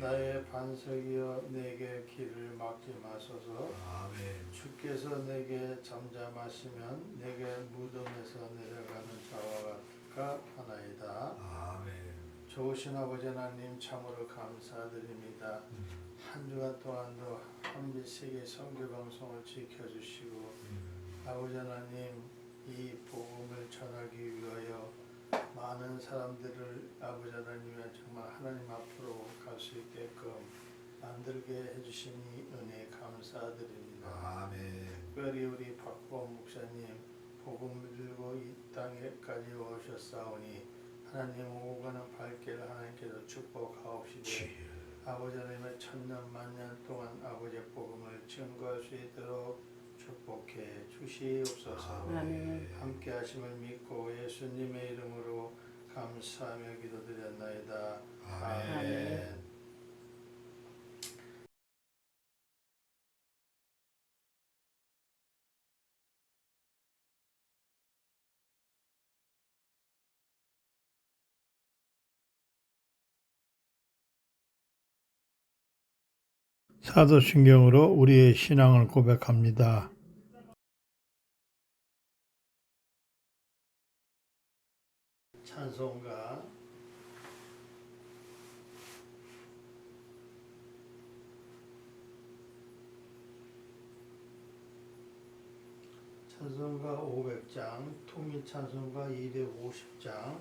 나의 반석이여 내게 길을 막지 마소서. 아멘. 주께서 내게 잠잠하시면 내게 무덤에서 내려가는 자와 같하나이다. 아멘. 좋으신 아버지 하나님 참으로 감사드립니다. 한 주간 동안도 한빛세계 선교방송을 지켜주시고 아버지 하나님 이 복음을 전하기 위하여 많은 사람들을 아버지 하나님의 정말 하나님 앞으로 갈 수 있게끔 만들게 해주시니 은혜 감사드립니다. 아멘. 특별히 우리 박보원 목사님 복음을 들고 이 땅에까지 오셨사오니 하나님 오고 가는 발길을 하나님께서 축복하옵시되 아버지 하나님의 천년 만년 동안 아버지의 복음을 증거할 수 있도록 축복해 주시옵소서. 아멘. 함께 하심을 믿고 예수님의 이름으로 감사하며 기도드렸나이다. 아멘. 사도신경으로 우리의 신앙을 고백합니다. 찬송가 찬송가 500장, 통일 찬송가 250장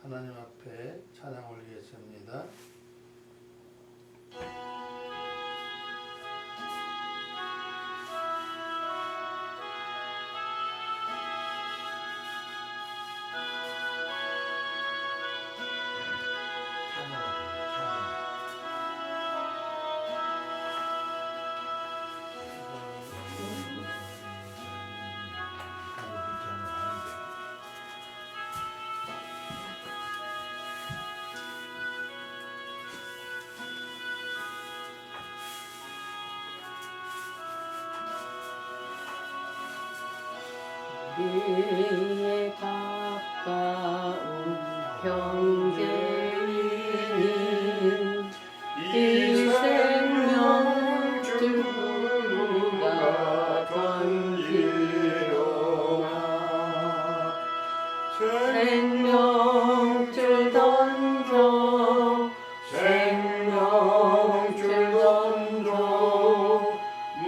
하나님 앞에 찬양 올리겠습니다. 우리의 가까운 형제인 이 생명 누가 던지려나 생명줄 던져 생명줄 던져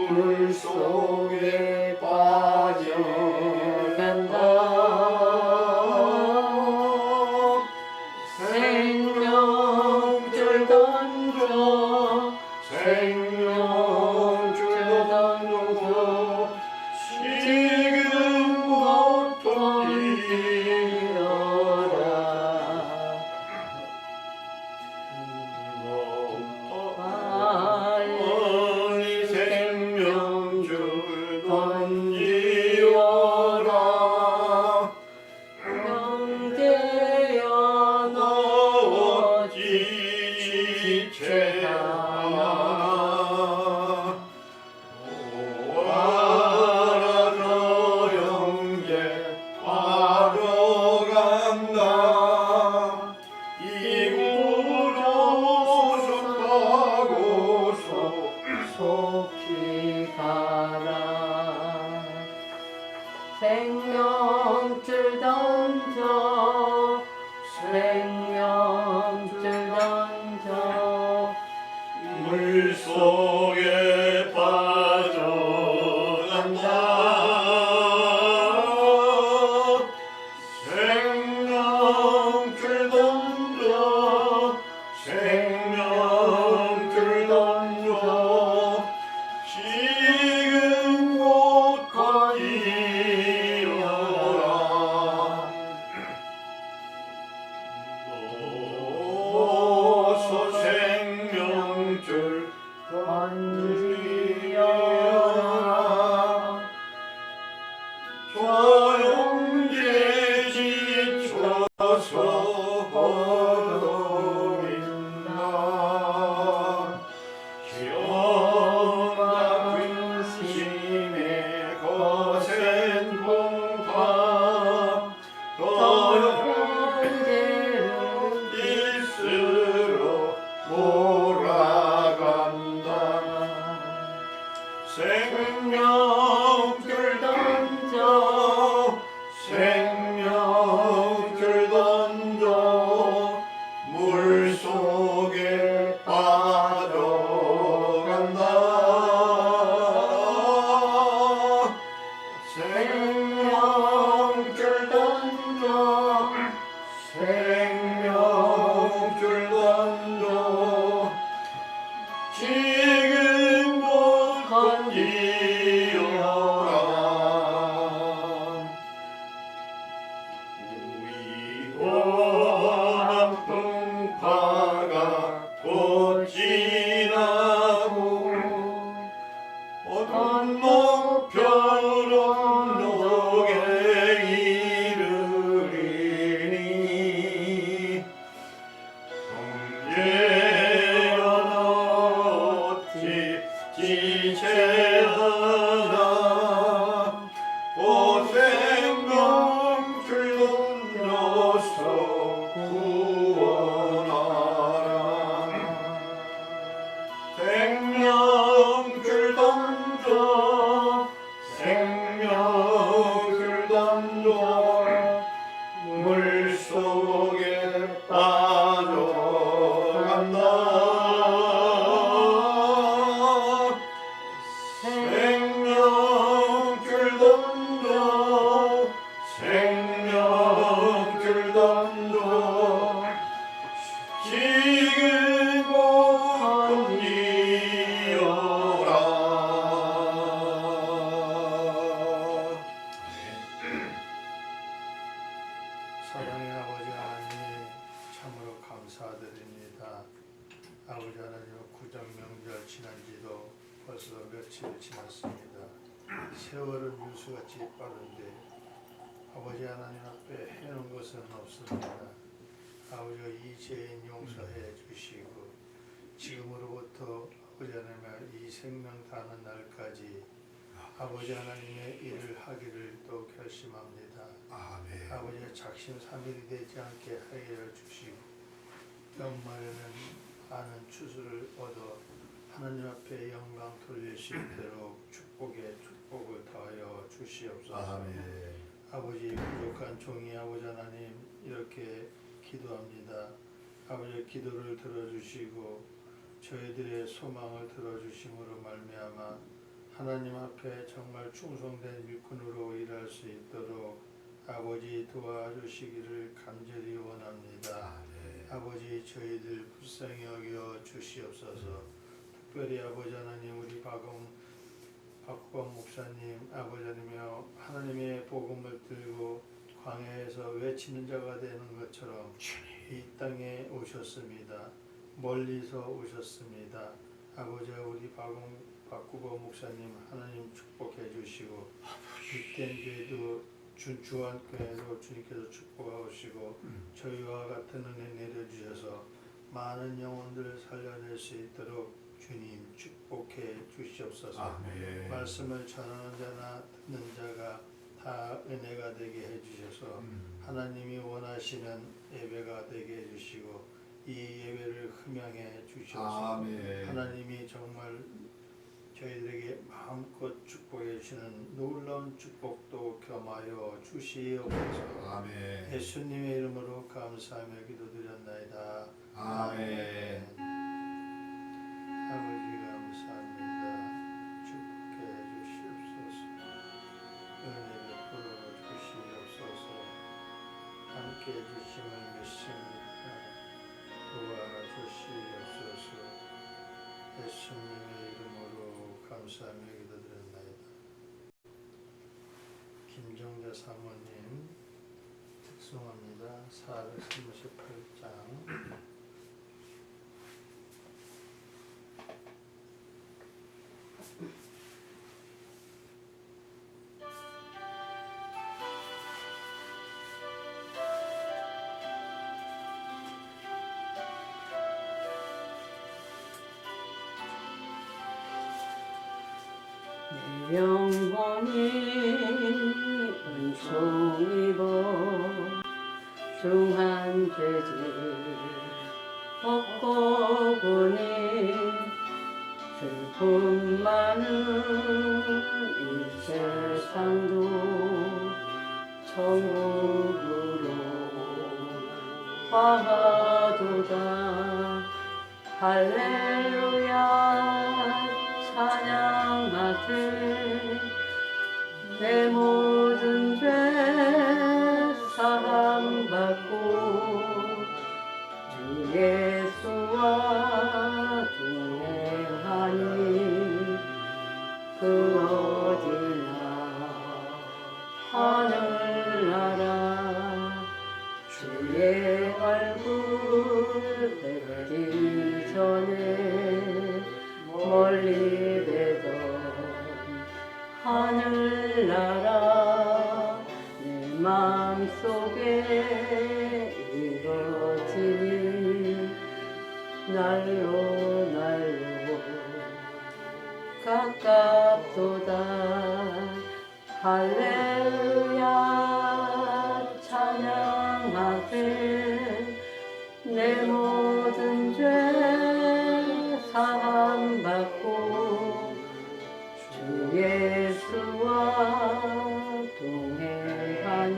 물속에 빠져간다. 생명줄 던져 생명줄 던져 지금 곧 던지려라. 빨리 생명줄 던지어라. 형제여 너 지체하나 오아라 너 형제 바로 간다. 이구로 속하고서 속히 가라. 생명줄 던져 생명줄 던져 물속에 빠져간다. 생명줄 던져 생명줄 던져 지금 곧 거기여라. 어서 생명줄 던지어라. 저 형제 지쳐서 허덕인다. 시험과 근심에 거센 공파 더 형제를 있으러 오라. 지금 곧 건지어라 우이호랑 동파가 곧 지나고 어떤 목표로 언덕에 이르리니 형제여 어찌 지체하나 고생명 줄돈로서 구원하라 생명 줄돈도 생명 줄돈도 물속에 빠져간다 생명 줄돈도 생명 줄돈도 지금 곧 건지어라 사랑의 아버지 하나님 참으로 감사드립니다. 아버지 하나님 구정 명절 지난 지도 벌써 며칠 지났습니다. 세월은 유수같이 빠른데 아버지 하나님 앞에 해놓은 것은 없습니다. 아버지가 이 죄인 용서해 주시고 지금으로부터 아버지 하나님 이 생명 다하는 날까지 아버지 하나님의 일을 하기를 또 결심합니다. 아멘. 아버지의 작심삼일이 되지 않게 하여 주시고 연말에는 많은 추수를 얻어 하나님 앞에 영광 돌릴 수 있도록 축복에 축복을 더하여 주시옵소서. 아멘. 아버지 부족한 종이 아버지 하나님 이렇게 기도합니다. 아버지의 기도를 들어주시고 저희들의 소망을 들어주심으로 말미암아 하나님 앞에 정말 충성된 일꾼으로 일할 수 있도록 아버지 도와주시기를 간절히 원합니다. 아멘. 아버지 저희들 불쌍히 여겨 주시옵소서. 특별히 아버지 하나님 우리 박구범 목사님 아버지 하나님이여 하나님의 복음을 들고 광야에서 외치는 자가 되는 것처럼 이 땅에 오셨습니다. 멀리서 오셨습니다. 아버지 우리 박구범 목사님 하나님 축복해 주시고 윗된 죄도 주한교회로 주님께서 축복하시고 저희와 같은 은혜 내려주셔서 많은 영혼들을 살려낼 수 있도록 주님 축복해 주시옵소서. 아멘. 말씀을 전하는 자나 듣는 자가 다 은혜가 되게 해주셔서 하나님이 원하시는 예배가 되게 해주시고 이 예배를 흠양해 주셔서 아멘. 하나님이 정말 저희들에게 마음껏 축복해 주시는 놀라운 축복도 겸하여 주시옵소서. 아멘. 예수님의 이름으로 감사하며 기도드렸나이다. 아멘. 아버지 감사합니다. 축복해 주시옵소서. 은혜 베풀어 주시옵소서. 함께 해주심을 믿습니다. 도와주시옵소서. 예수님의 이름으로 감사하며 기도드렸나이다. 김정자 사모님 특송합니다. 438장 영원히 은총 입어 중한 죄질 벗고 보니 슬픔 많은 이 세상도 천국으로 화하도다. 할렐루야 찬양하세. 내 모든 죄 사함받고 주 예수와 동행하리. 멀리 되던 하늘나라 내 마음속에 이루어지니 날로 날로 가깝도다. 할렐루야 찬양하세. 내 모든 죄 사함받고 주 예수와 동행하니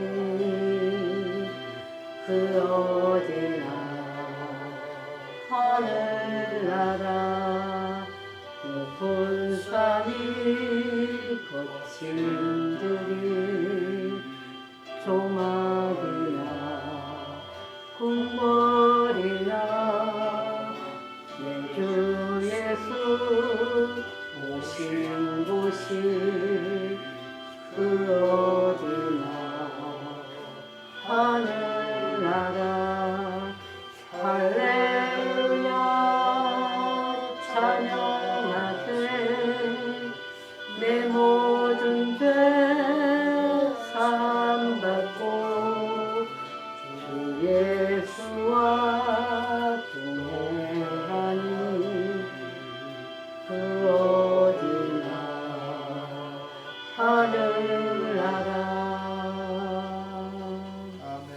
그 어디나 하늘나라 높은 산이 거친 들이 조막이나 궁궐이나 내 주 예수 오신 곳이 그 어디나 하늘나라. 할렐루야 찬양하세. 내 모든 죄 사함받고 주 예수와 동행하니 그 어디나 하늘나라. 아멘.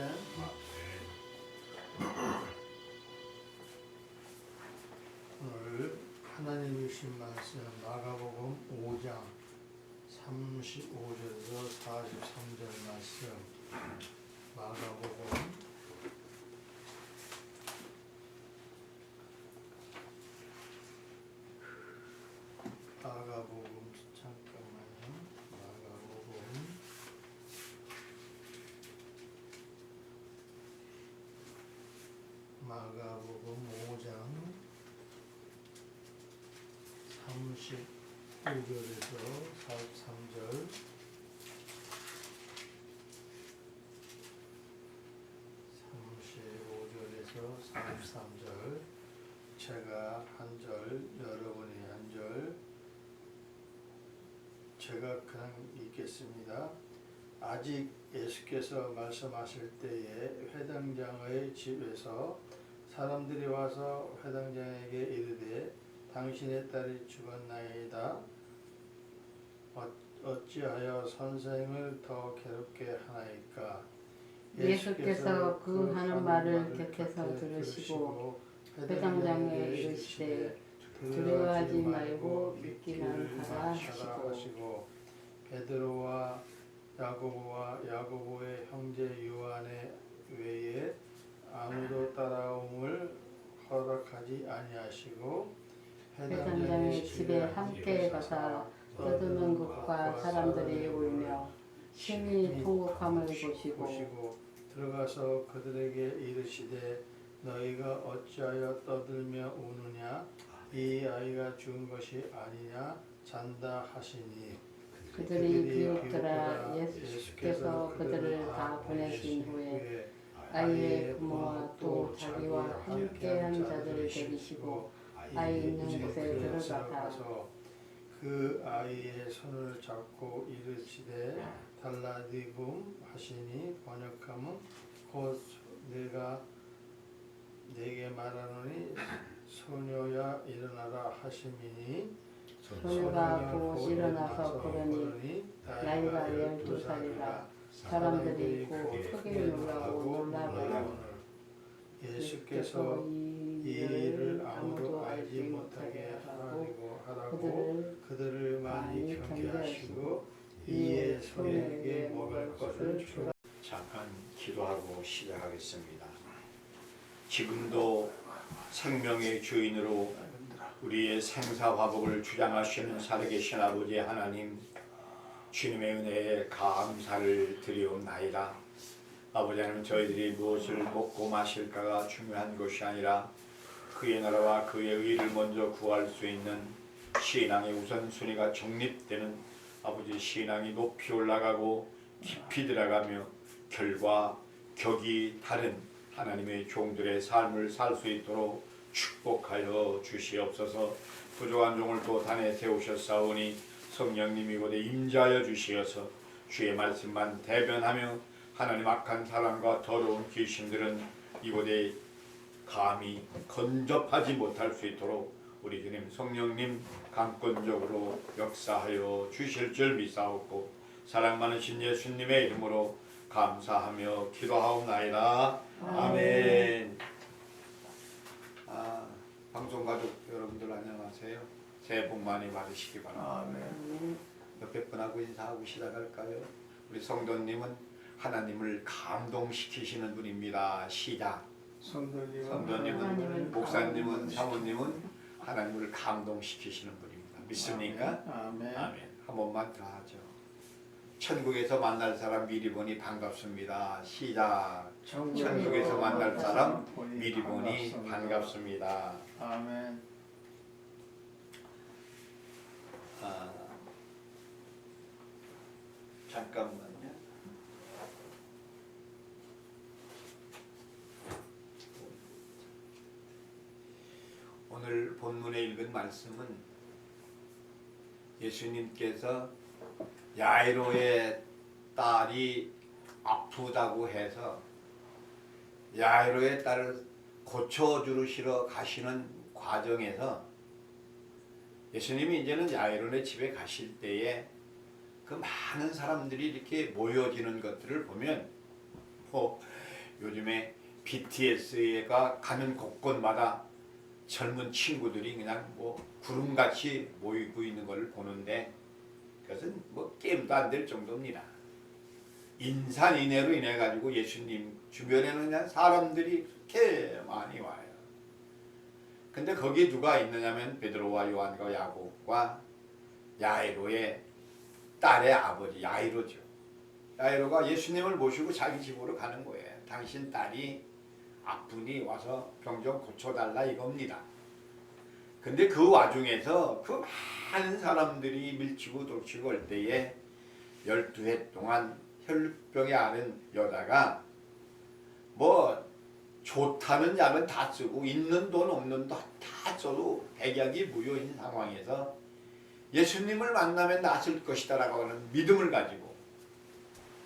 오늘 하나님이 주신 말씀 마가복음 5장 35절에서 43절 말씀. 마가복음 5장 35절에서 43절. 제가 한 절, 여러분이 한 절, 제가 그냥 읽겠습니다. 아직 예수께서 말씀하실 때에 회당장의 집에서 사람들이 와서 회당장에게 이르되 당신의 딸이 죽었나이다. 어찌하여 선생을 더 괴롭게 하나이까? 예수께서 그 하는 말을 곁에서 들으시고 회당장에 이르시되 두려워하지 말고 믿기만 하라 하시고 베드로와 야고보와 야고보의 형제 요한의 외에 아무도 따라옴을 허락하지 아니하시고 회당장의 집에 함께 가사 떠드는 것과 사람들이 울며 심히 통곡함을 보시고 들어가서 그들에게 이르시되 너희가 어찌하여 떠들며 우느냐? 이 아이가 죽은 것이 아니냐? 잔다 하시니 그들이 비웃더라. 예수께서 그들을 다 보내신 후에 아이의 부모와 또 자기와 함께한 자들을 데리시고 아이 있는 곳에 들어가서 그 아이의 손을 잡고 이르시되 달라디붐 하시니 번역하면 곧 내가 내게 말하노니 소녀야 일어나라 하심이니 소녀가 곧 일어나서 걸으니 나이가 12살이라 사람들이 곧 크게 놀라고 놀라고 예수께서 이 일을 아무도 알지 못하게 하라고 그들을 많이 경계하시고 이에 소녀에게 먹을 것을 주라. 잠깐 기도하고 시작하겠습니다. 지금도 생명의 주인으로 우리의 생사화복을 주장하시는 살아계신 아버지 하나님, 주님의 은혜에 감사를 드리옵나이다. 아버지 하나님, 저희들이 무엇을 먹고 마실까가 중요한 것이 아니라 그의 나라와 그의 의를 먼저 구할 수 있는 신앙의 우선순위가 정립되는 아버지 신앙이 높이 올라가고 깊이 들어가며 결과 격이 다른 하나님의 종들의 삶을 살 수 있도록 축복하여 주시옵소서. 부족한 종을 또 단에 세우셨사오니 성령님이 곧에 임재하여 주시어서 주의 말씀만 대변하며 하나님 악한 사람과 더러운 귀신들은 이곳에 감히 건접하지 못할 수 있도록 우리 주님 성령님 강권적으로 역사하여 주실 줄 믿사옵고 사랑 많으신 예수님의 이름으로 감사하며 기도하옵나이다. 아멘. 방송 가족 여러분들 안녕하세요. 새해 복 많이 받으시기 바랍니다. 아멘. 옆에 분하고 인사하고 시작할까요? 우리 성도님은 하나님을 감동시키시는 분입니다. 시작. 성도님은 목사님은 사모님은 하나님을 감동시키시는 분입니다. 믿습니까? 아멘. 아멘. 한 번만 더 하죠. 천국에서 만날 사람 미리 보니 반갑습니다. 시작. 천국에서 만날 사람 미리 보니 반갑습니다. 아멘. 잠깐만요. 오늘 본문에 읽은 말씀은 예수님께서 야이로의 딸이 아프다고 해서 야이로의 딸을 고쳐주시러 가시는 과정에서 예수님이 이제는 야이로의 집에 가실 때에 그 많은 사람들이 이렇게 모여지는 것들을 보면 요즘에 BTS가 가는 곳곳마다 젊은 친구들이 그냥 구름같이 모이고 있는 걸 보는데 그것은 게임도 안 될 정도입니다. 인산인해로 인해 가지고 예수님 주변에는 그냥 사람들이 그렇게 많이 와요. 근데 거기 누가 있느냐면 베드로와 요한과 야곱과 야이로의 딸의 아버지 야이로죠. 야이로가 예수님을 모시고 자기 집으로 가는 거예요. 당신 딸이 아프니 와서 병 좀 고쳐달라 이겁니다. 근데 그 와중에서 그 많은 사람들이 밀치고 돌치고 올 때에 12해 동안 혈루병에 앓은 여자가 좋다는 약은 다 쓰고 있는 돈 없는 돈 다 써도 백약이 무효인 상황에서 예수님을 만나면 낫을 것이다 라고 하는 믿음을 가지고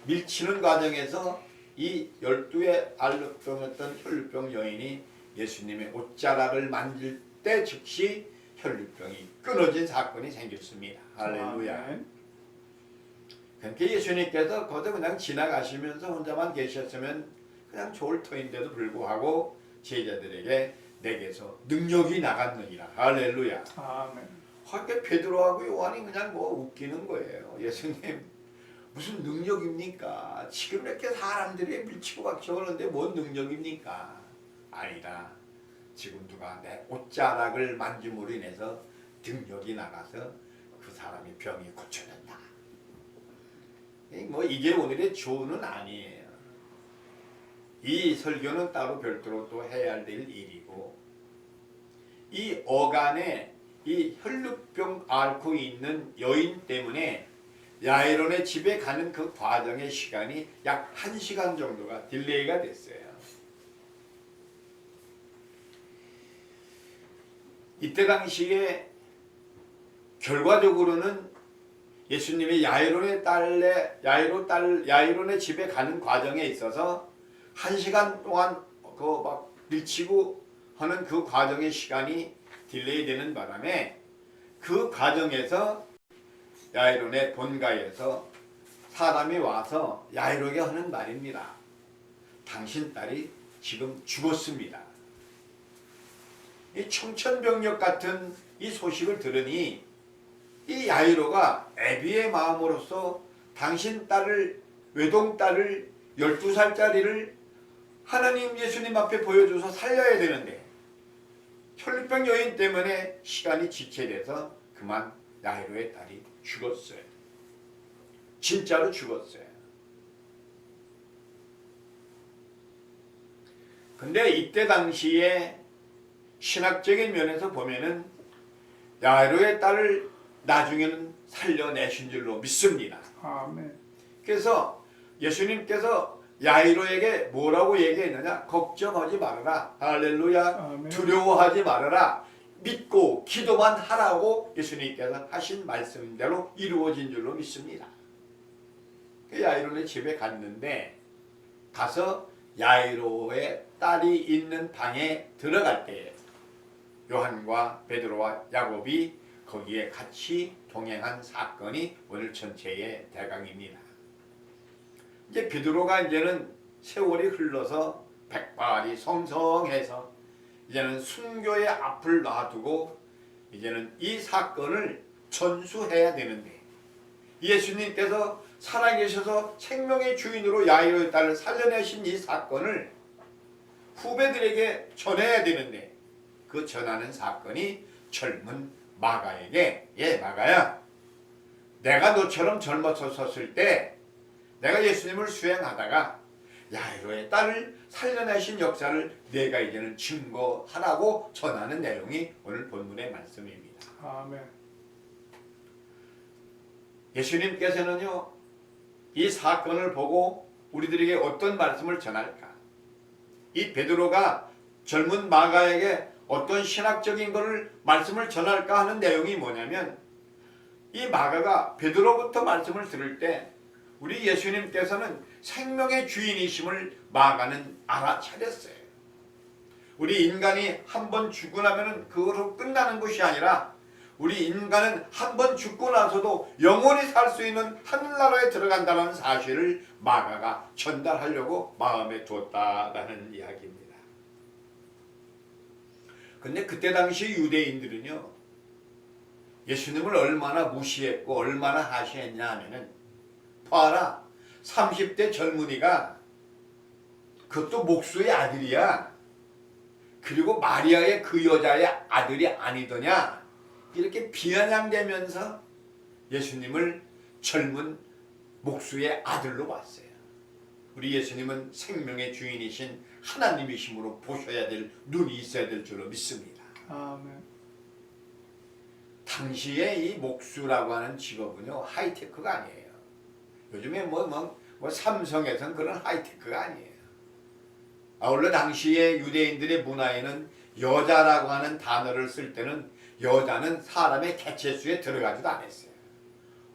밀치는 과정에서 이 12에 앓았던 혈루병 여인이 예수님의 옷자락을 만질 때 즉시 혈루병이 끊어진 사건이 생겼습니다. 할렐루야. 그러니까 예수님께서 거기서 그냥 지나가시면서 혼자만 계셨으면 그냥 좋을 터인데도 불구하고 제자들에게 내게서 능력이 나갔느니라. 할렐루야. 아멘. 그러니까 베드로하고 요한이 그냥 웃기는 거예요. 예수님 무슨 능력입니까? 지금 이렇게 사람들이 밀치고 박치고 하는데 뭔 능력입니까? 아니다. 지금 누가 내 옷자락을 만짐으로 인해서 능력이 나가서 그 사람이 병이 고쳐졌다. 이게 오늘의 조언은 아니에요. 이 설교는 따로 별도로 또 해야 될 일이고 이 어간에 이 혈루병 앓고 있는 여인 때문에 야이론의 집에 가는 그 과정의 시간이 약 1시간 정도가 딜레이가 됐어요. 이때 당시에 결과적으로는 예수님이 야이론의 집에 가는 과정에 있어서 1시간 동안 밀치고 하는 그 과정의 시간이 딜레이 되는 바람에 그 과정에서 야이론의 본가에서 사람이 와서 야이로에게 하는 말입니다. 당신 딸이 지금 죽었습니다. 이 청천벽력 같은 이 소식을 들으니 이 야이로가 애비의 마음으로서 당신 딸을 외동딸을 12살짜리를 하나님 예수님 앞에 보여줘서 살려야 되는데 혈루병 여인 때문에 시간이 지체돼서 그만 야이로의 딸이 죽었어요. 진짜로 죽었어요. 근데 이때 당시에 신학적인 면에서 보면은 야이로의 딸을 나중에는 살려내신 줄로 믿습니다. 아멘. 그래서 예수님께서 야이로에게 뭐라고 얘기했느냐? 걱정하지 말아라. 할렐루야. 아멘. 두려워하지 말아라. 믿고 기도만 하라고 예수님께서 하신 말씀대로 이루어진 줄로 믿습니다. 그 야이로의 집에 갔는데 가서 야이로의 딸이 있는 방에 들어갈 때 요한과 베드로와 야곱이 거기에 같이 동행한 사건이 오늘 전체의 대강입니다. 이제 베드로가 이제는 세월이 흘러서 백발이 성성해서 이제는 순교의 앞을 놔두고 이제는 이 사건을 전수해야 되는데 예수님께서 살아계셔서 생명의 주인으로 야이로의 딸을 살려내신 이 사건을 후배들에게 전해야 되는데 그 전하는 사건이 젊은 마가에게 마가야 내가 너처럼 젊었었을 때 내가 예수님을 수행하다가 야이로의 딸을 살려내신 역사를 내가 이제는 증거하라고 전하는 내용이 오늘 본문의 말씀입니다. 아멘. 예수님께서는요 이 사건을 보고 우리들에게 어떤 말씀을 전할까? 이 베드로가 젊은 마가에게 어떤 신학적인 것을 말씀을 전할까 하는 내용이 뭐냐면 이 마가가 베드로부터 말씀을 들을 때 우리 예수님께서는 생명의 주인이심을 마가는 알아차렸어요. 우리 인간이 한번 죽고 나면 그것으로 끝나는 것이 아니라 우리 인간은 한번 죽고 나서도 영원히 살 수 있는 하늘나라에 들어간다는 사실을 마가가 전달하려고 마음에 두었다라는 이야기입니다. 근데 그때 당시 유대인들은요 예수님을 얼마나 무시했고 얼마나 하시했냐 하면은 봐라 30대 젊은이가 그것도 목수의 아들이야. 그리고 마리아의 그 여자의 아들이 아니더냐 이렇게 비아냥대면서 예수님을 젊은 목수의 아들로 봤어요. 우리 예수님은 생명의 주인이신 하나님이심으로 보셔야 될 눈이 있어야 될 줄로 믿습니다. 아멘. 당시에 이 목수라고 하는 직업은요 하이테크가 아니에요. 요즘에 뭐 삼성에서는 그런 하이테크가 아니에요. 아울러 당시에 유대인들의 문화에는 여자라고 하는 단어를 쓸 때는 여자는 사람의 개체수에 들어가지도 않았어요.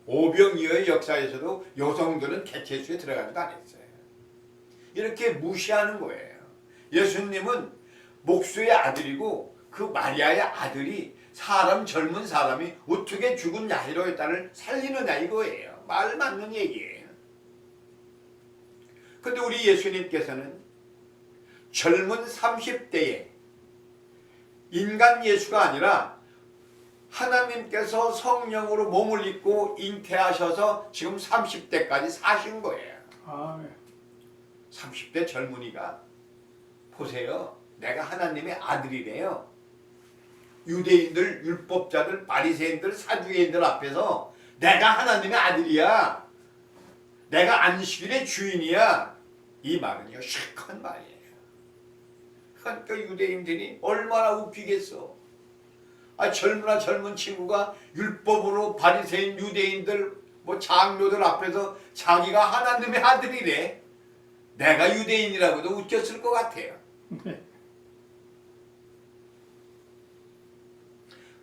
오병이어의 역사에서도 여성들은 개체수에 들어가지도 않았어요. 이렇게 무시하는 거예요. 예수님은 목수의 아들이고 그 마리아의 아들이 젊은 사람이 어떻게 죽은 야이로의 딸을 살리느냐 이거예요. 말 맞는 얘기예요. 근데 우리 예수님께서는 젊은 30대에 인간 예수가 아니라 하나님께서 성령으로 몸을 입고 잉태하셔서 지금 30대까지 사신 거예요. 아멘. 30대 젊은이가 보세요. 내가 하나님의 아들이래요. 유대인들, 율법자들, 바리새인들, 사두개인들 앞에서 내가 하나님의 아들이야. 내가 안식일의 주인이야. 이 말은요 실컷 말이에요. 그러니까 유대인들이 얼마나 웃기겠어. 젊은 친구가 율법으로 바리새인 유대인들 장로들 앞에서 자기가 하나님의 아들이래. 내가 유대인이라고도 웃겼을 것 같아요.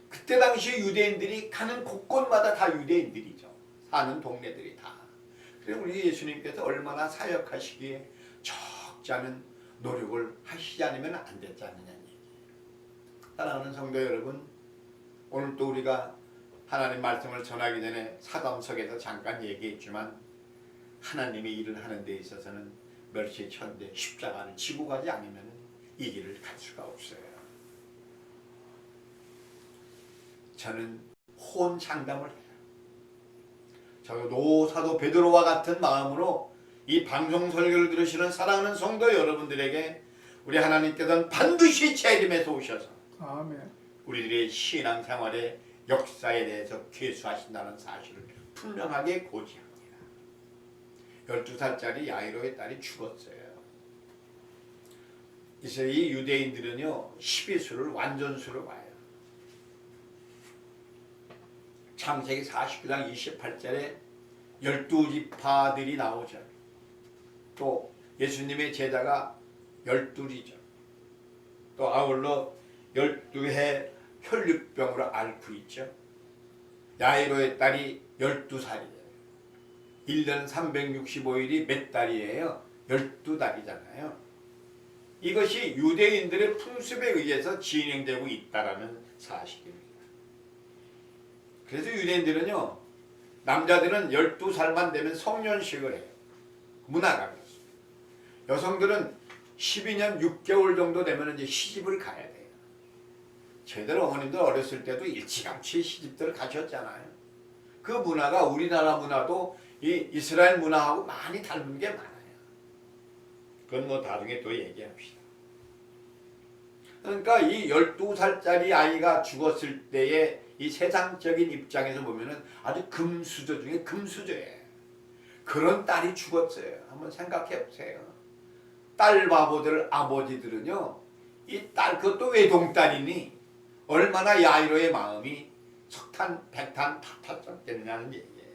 그때 당시 유대인들이 가는 곳곳마다 다 유대인들이죠. 사는 동네들이 다. 그래서 우리 예수님께서 얼마나 사역하시기에 적지 않은 노력을 하시지 않으면 안 됐지 않느냐는 얘기예요. 사랑하는 성도 여러분, 오늘 또 우리가 하나님 말씀을 전하기 전에 사담석에서 잠깐 얘기했지만 하나님의 일을 하는 데 있어서는 멸시천대 십자가를 지고 가지 않으면 이 길을 갈 수가 없어요. 저는 호언장담을 해요. 저도 사도 베드로와 같은 마음으로 이 방송 설교를 들으시는 사랑하는 성도 여러분들에게 우리 하나님께서는 반드시 재림에서 오셔서 아멘. 우리들의 신앙생활의 역사에 대해서 계수하신다는 사실을 분명하게 고지합니다. 12살짜리 야이로의 딸이 죽었어요. 그래서 이 유대인들은요 12수를 완전수로 봐요. 창세기 49장 28절에 12지파들이 나오죠. 또 예수님의 제자가 12이죠. 또 아울러 12해 혈류병으로 앓고 있죠. 야이로의 딸이 12살이에요. 1년 365일이 몇 달이에요? 12달이잖아요. 이것이 유대인들의 풍습에 의해서 진행되고 있다는 사실입니다. 그래서 유대인들은요, 남자들은 12살만 되면 성년식을 해요. 문화가 그렇습니다. 여성들은 12년 6개월 정도 되면 이제 시집을 가야 돼요. 저희들 어머님들 어렸을 때도 일찌감치 시집들을 가셨잖아요. 그 문화가 우리나라 문화도 이 이스라엘 문화하고 많이 닮은 게 많아요. 그건 뭐 나중에 또 얘기합시다. 그러니까 이 12살짜리 아이가 죽었을 때의 이 세상적인 입장에서 보면은 아주 금수저 중에 금수저예요. 그런 딸이 죽었어요. 한번 생각해 보세요. 딸 바보들 아버지들은요, 이 딸 그것도 외동딸이니 얼마나 야이로의 마음이 석탄 백탄 탓탔겠냐는 얘기예요.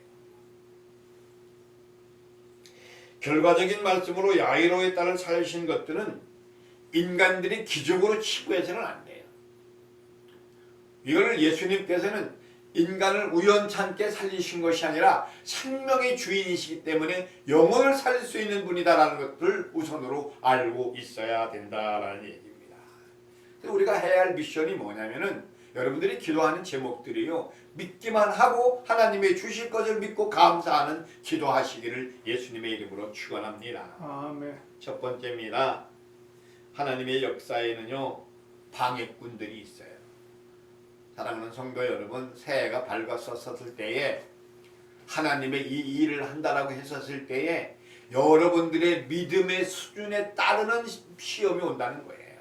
결과적인 말씀으로 야이로의 딸을 살리신 것들은 인간들이 기적으로 치부해서는 안 돼요. 이걸 예수님께서는 인간을 우연찮게 살리신 것이 아니라 생명의 주인이시기 때문에 영혼을 살릴 수 있는 분이다라는 것을 우선으로 알고 있어야 된다라는 얘기입니다. 우리가 해야 할 미션이 뭐냐면은 여러분들이 기도하는 제목들이요, 믿기만 하고 하나님의 주실 것을 믿고 감사하는 기도하시기를 예수님의 이름으로 축원합니다. 아멘. 첫 번째입니다. 하나님의 역사에는요, 방해꾼들이 있어요. 사랑하는 성도 여러분, 새해가 밝았었을 때에 하나님의 이 일을 한다라고 했었을 때에 여러분들의 믿음의 수준에 따르는 시험이 온다는 거예요.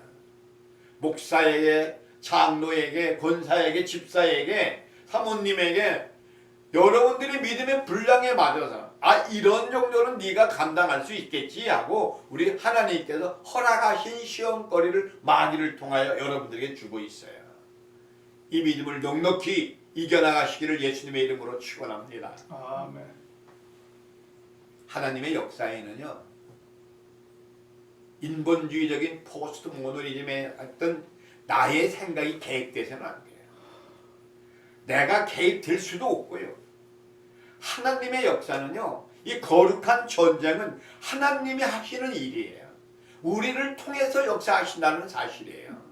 목사에게, 장로에게, 권사에게, 집사에게, 사모님에게 여러분들이 믿음의 분량에 맞아서 이런 정도는 네가 감당할 수 있겠지 하고 우리 하나님께서 허락하신 시험거리를 마귀를 통하여 여러분들에게 주고 있어요. 이 믿음을 넉넉히 이겨나가시기를 예수님의 이름으로 축원합니다. 아멘. 하나님의 역사에는요, 인본주의적인 포스트 모더니즘의 어떤 나의 생각이 개입돼서는 안 돼요. 내가 개입될 수도 없고요. 하나님의 역사는요, 이 거룩한 전쟁은 하나님이 하시는 일이에요. 우리를 통해서 역사하신다는 사실이에요.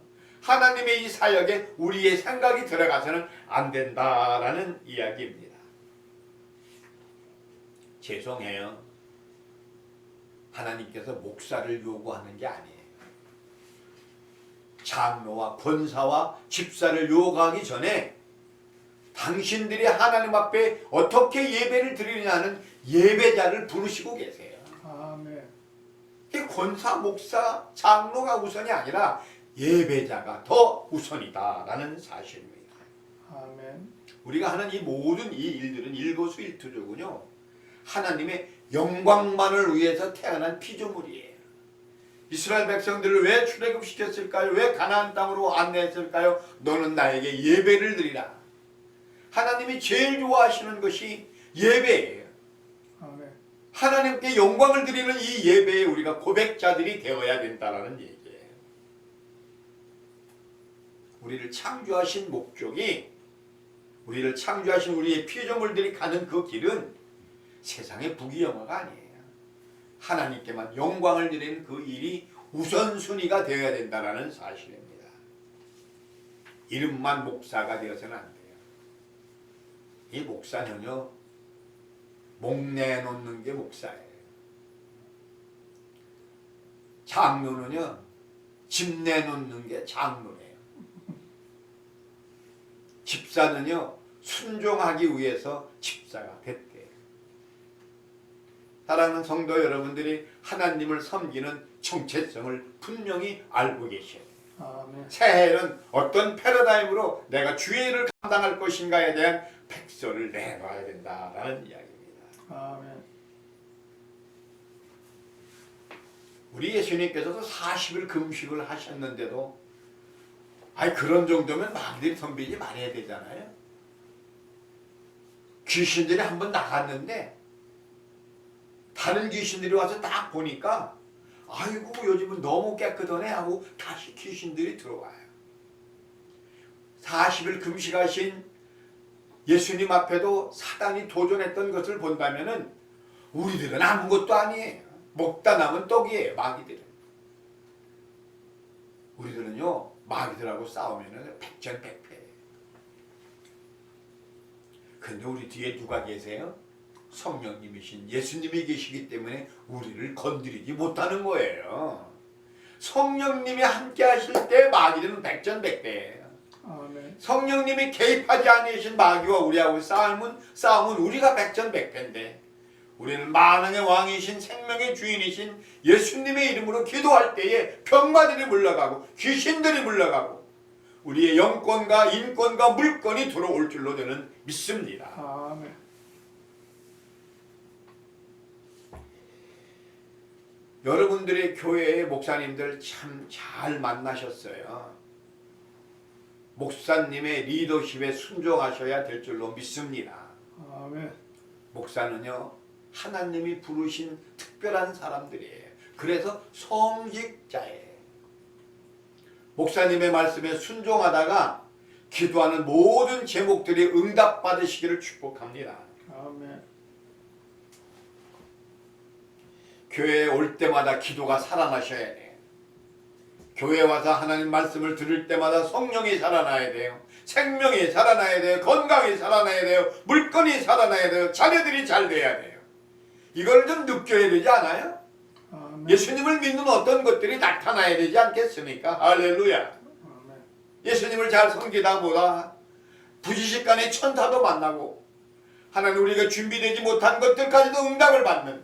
하나님의 이 사역에 우리의 생각이 들어가서는 안 된다라는 이야기입니다. 죄송해요. 하나님께서 목사를 요구하는 게 아니에요. 장로와 권사와 집사를 요구하기 전에 당신들이 하나님 앞에 어떻게 예배를 드리느냐는 예배자를 부르시고 계세요. 아멘. 권사, 목사, 장로가 우선이 아니라 예배자가 더 우선이다라는 사실입니다. 아멘. 우리가 하는 이 모든 이 일들은 일거수일투족은요, 하나님의 영광만을 위해서 태어난 피조물이에요. 이스라엘 백성들을 왜 출애굽시켰을까요? 왜 가나안 땅으로 안내했을까요? 너는 나에게 예배를 드리라. 하나님이 제일 좋아하시는 것이 예배예요. 아멘. 하나님께 영광을 드리는 이 예배에 우리가 고백자들이 되어야 된다는 얘기예요. 우리를 창조하신 목적이, 우리를 창조하신 우리의 피조물들이 가는 그 길은 세상의 부귀영화가 아니에요. 하나님께만 영광을 드리는 그 일이 우선순위가 되어야 된다는 사실입니다. 이름만 목사가 되어서는 안 돼요. 이 목사는요, 목 내놓는 게 목사예요. 장로는요, 집 내놓는 게 장로예요. 집사는요, 순종하기 위해서 집사가 됐대요. 사랑하는 성도 여러분들이 하나님을 섬기는 정체성을 분명히 알고 계셔야 돼요. 아멘. 새해에는 어떤 패러다임으로 내가 주의 일을 감당할 것인가에 대한 백서를 내놔야 된다라는 이야기입니다. 아멘. 우리 예수님께서도 40일 금식을 하셨는데도 그런 정도면 마귀들이 덤비지 말아야 되잖아요. 귀신들이 한번 나갔는데 다른 귀신들이 와서 딱 보니까 아이고 요즘은 너무 깨끗하네 하고 다시 귀신들이 들어와요. 40일 금식하신 예수님 앞에도 사단이 도전했던 것을 본다면은 우리들은 아무것도 아니에요. 먹다 남은 떡이에요. 마귀들은. 우리들은요 마귀들하고 싸우면은 백전백패. 근데 우리 뒤에 누가 계세요? 성령님이신 예수님이 계시기 때문에 우리를 건드리지 못하는 거예요. 성령님이 함께 하실 때 마귀들은 백전백패예요. 아멘. 성령님이 개입하지 않으신 마귀와 우리하고 싸움은 우리가 백전백패인데 우리는 만왕의 왕이신 생명의 주인이신 예수님의 이름으로 기도할 때에 병마들이 물러가고 귀신들이 물러가고 우리의 영권과 인권과 물권이 들어올 줄로 저는 믿습니다. 아멘. 여러분들의 교회의 목사님들 참 잘 만나셨어요. 목사님의 리더십에 순종하셔야 될 줄로 믿습니다. 아멘. 목사는요 하나님이 부르신 특별한 사람들이에요. 그래서 성직자예요. 목사님의 말씀에 순종하다가 기도하는 모든 제목들이 응답받으시기를 축복합니다. 아멘. 교회에 올 때마다 기도가 살아나셔야 돼요. 교회에 와서 하나님 말씀을 들을 때마다 성령이 살아나야 돼요. 생명이 살아나야 돼요. 건강이 살아나야 돼요. 물건이 살아나야 돼요. 자녀들이 잘 돼야 돼요. 이걸 좀 느껴야 되지 않아요? 아멘. 예수님을 믿는 어떤 것들이 나타나야 되지 않겠습니까? 할렐루야. 아멘. 예수님을 잘 섬기다 보다 부지식간에 천사도 만나고 하나님 우리가 준비되지 못한 것들까지도 응답을 받는,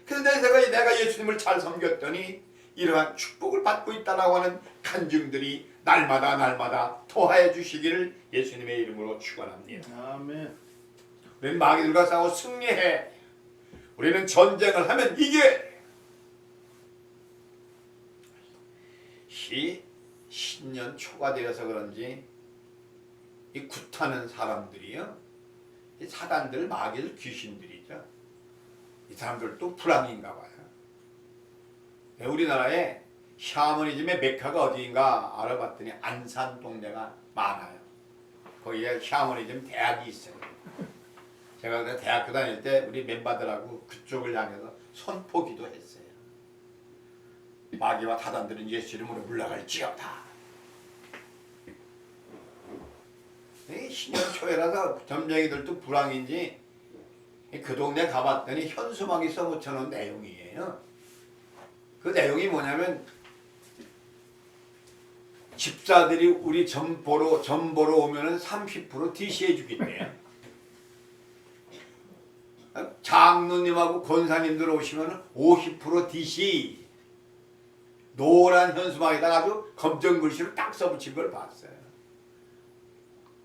그래서 내가 예수님을 잘 섬겼더니 이러한 축복을 받고 있다라고 하는 간증들이 날마다 토하해 주시기를 예수님의 이름으로 축원합니다. 아멘. 우리는 마귀들과 싸워 승리해. 우리는 전쟁을 하면 이게 신년 초가 되어서 그런지 이 굿하는 사람들이요, 이 사단들, 마귀들, 귀신들이죠. 이 사람들도 불황인가 봐요. 우리나라에 샤머니즘의 메카가 어디인가 알아봤더니 안산 동네가 많아요. 거기에 샤머니즘 대학이 있어요. 제가 그때 대학교 다닐 때 우리 멤버들하고 그쪽을 향해서 선포기도 했어요. 마귀와 사단들은 예수 이름으로 물러갈지어다. 신년 초에라서 점쟁이들도 불황인지 그 동네 가봤더니 현수막이 써붙여놓은 내용이에요. 그 내용이 뭐냐면 집사들이 우리 점 보러 오면은 30% DC해 주겠대요. 장로님하고 권사님들 오시면은 50% DC. 노란 현수막에다가 아주 검정 글씨로 딱 써붙인 걸 봤어요.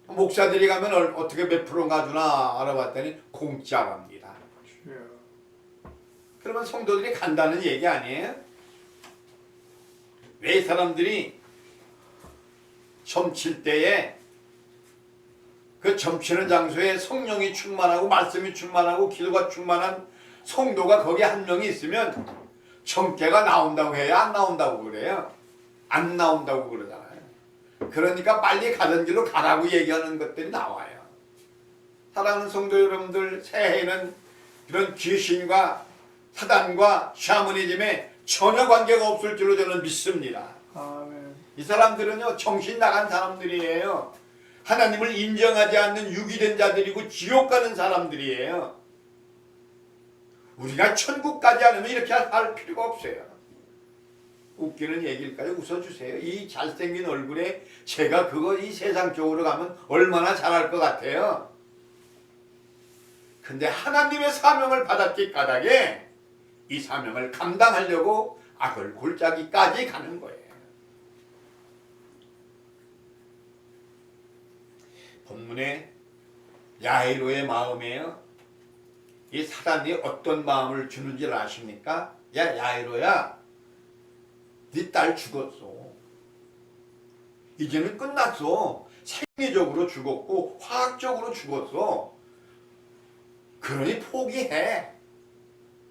목사들이 가면 어떻게 몇 프로인가 주나 알아봤더니 공짜랍니다. 그러면 성도들이 간다는 얘기 아니에요? 왜 사람들이 점칠 때에 그 점치는 장소에 성령이 충만하고 말씀이 충만하고 기도가 충만한 성도가 거기 한 명이 있으면 점괘가 나온다고 해야 안 나온다고 그래요? 안 나온다고 그러잖아요. 그러니까 빨리 가던 길로 가라고 얘기하는 것들이 나와요. 사랑하는 성도 여러분들, 새해에는 이런 귀신과 사단과 샤머니즘에 전혀 관계가 없을 줄로 저는 믿습니다. 아멘. 이 사람들은요 정신 나간 사람들이에요. 하나님을 인정하지 않는 유기된 자들이고 지옥 가는 사람들이에요. 우리가 천국 가지 않으면 이렇게 할 필요가 없어요. 웃기는 얘기일까요? 웃어주세요. 이 잘생긴 얼굴에 제가 이 세상 쪽으로 가면 얼마나 잘할 것 같아요. 근데 하나님의 사명을 받았기 까닭에 이 사명을 감당하려고 악을 골짜기까지 가는 거예요. 본문에 야이로의 마음에요, 이 사단이 어떤 마음을 주는지를 아십니까? 야 야이로야, 네 딸 죽었어. 이제는 끝났어. 생리적으로 죽었고 화학적으로 죽었어. 그러니 포기해.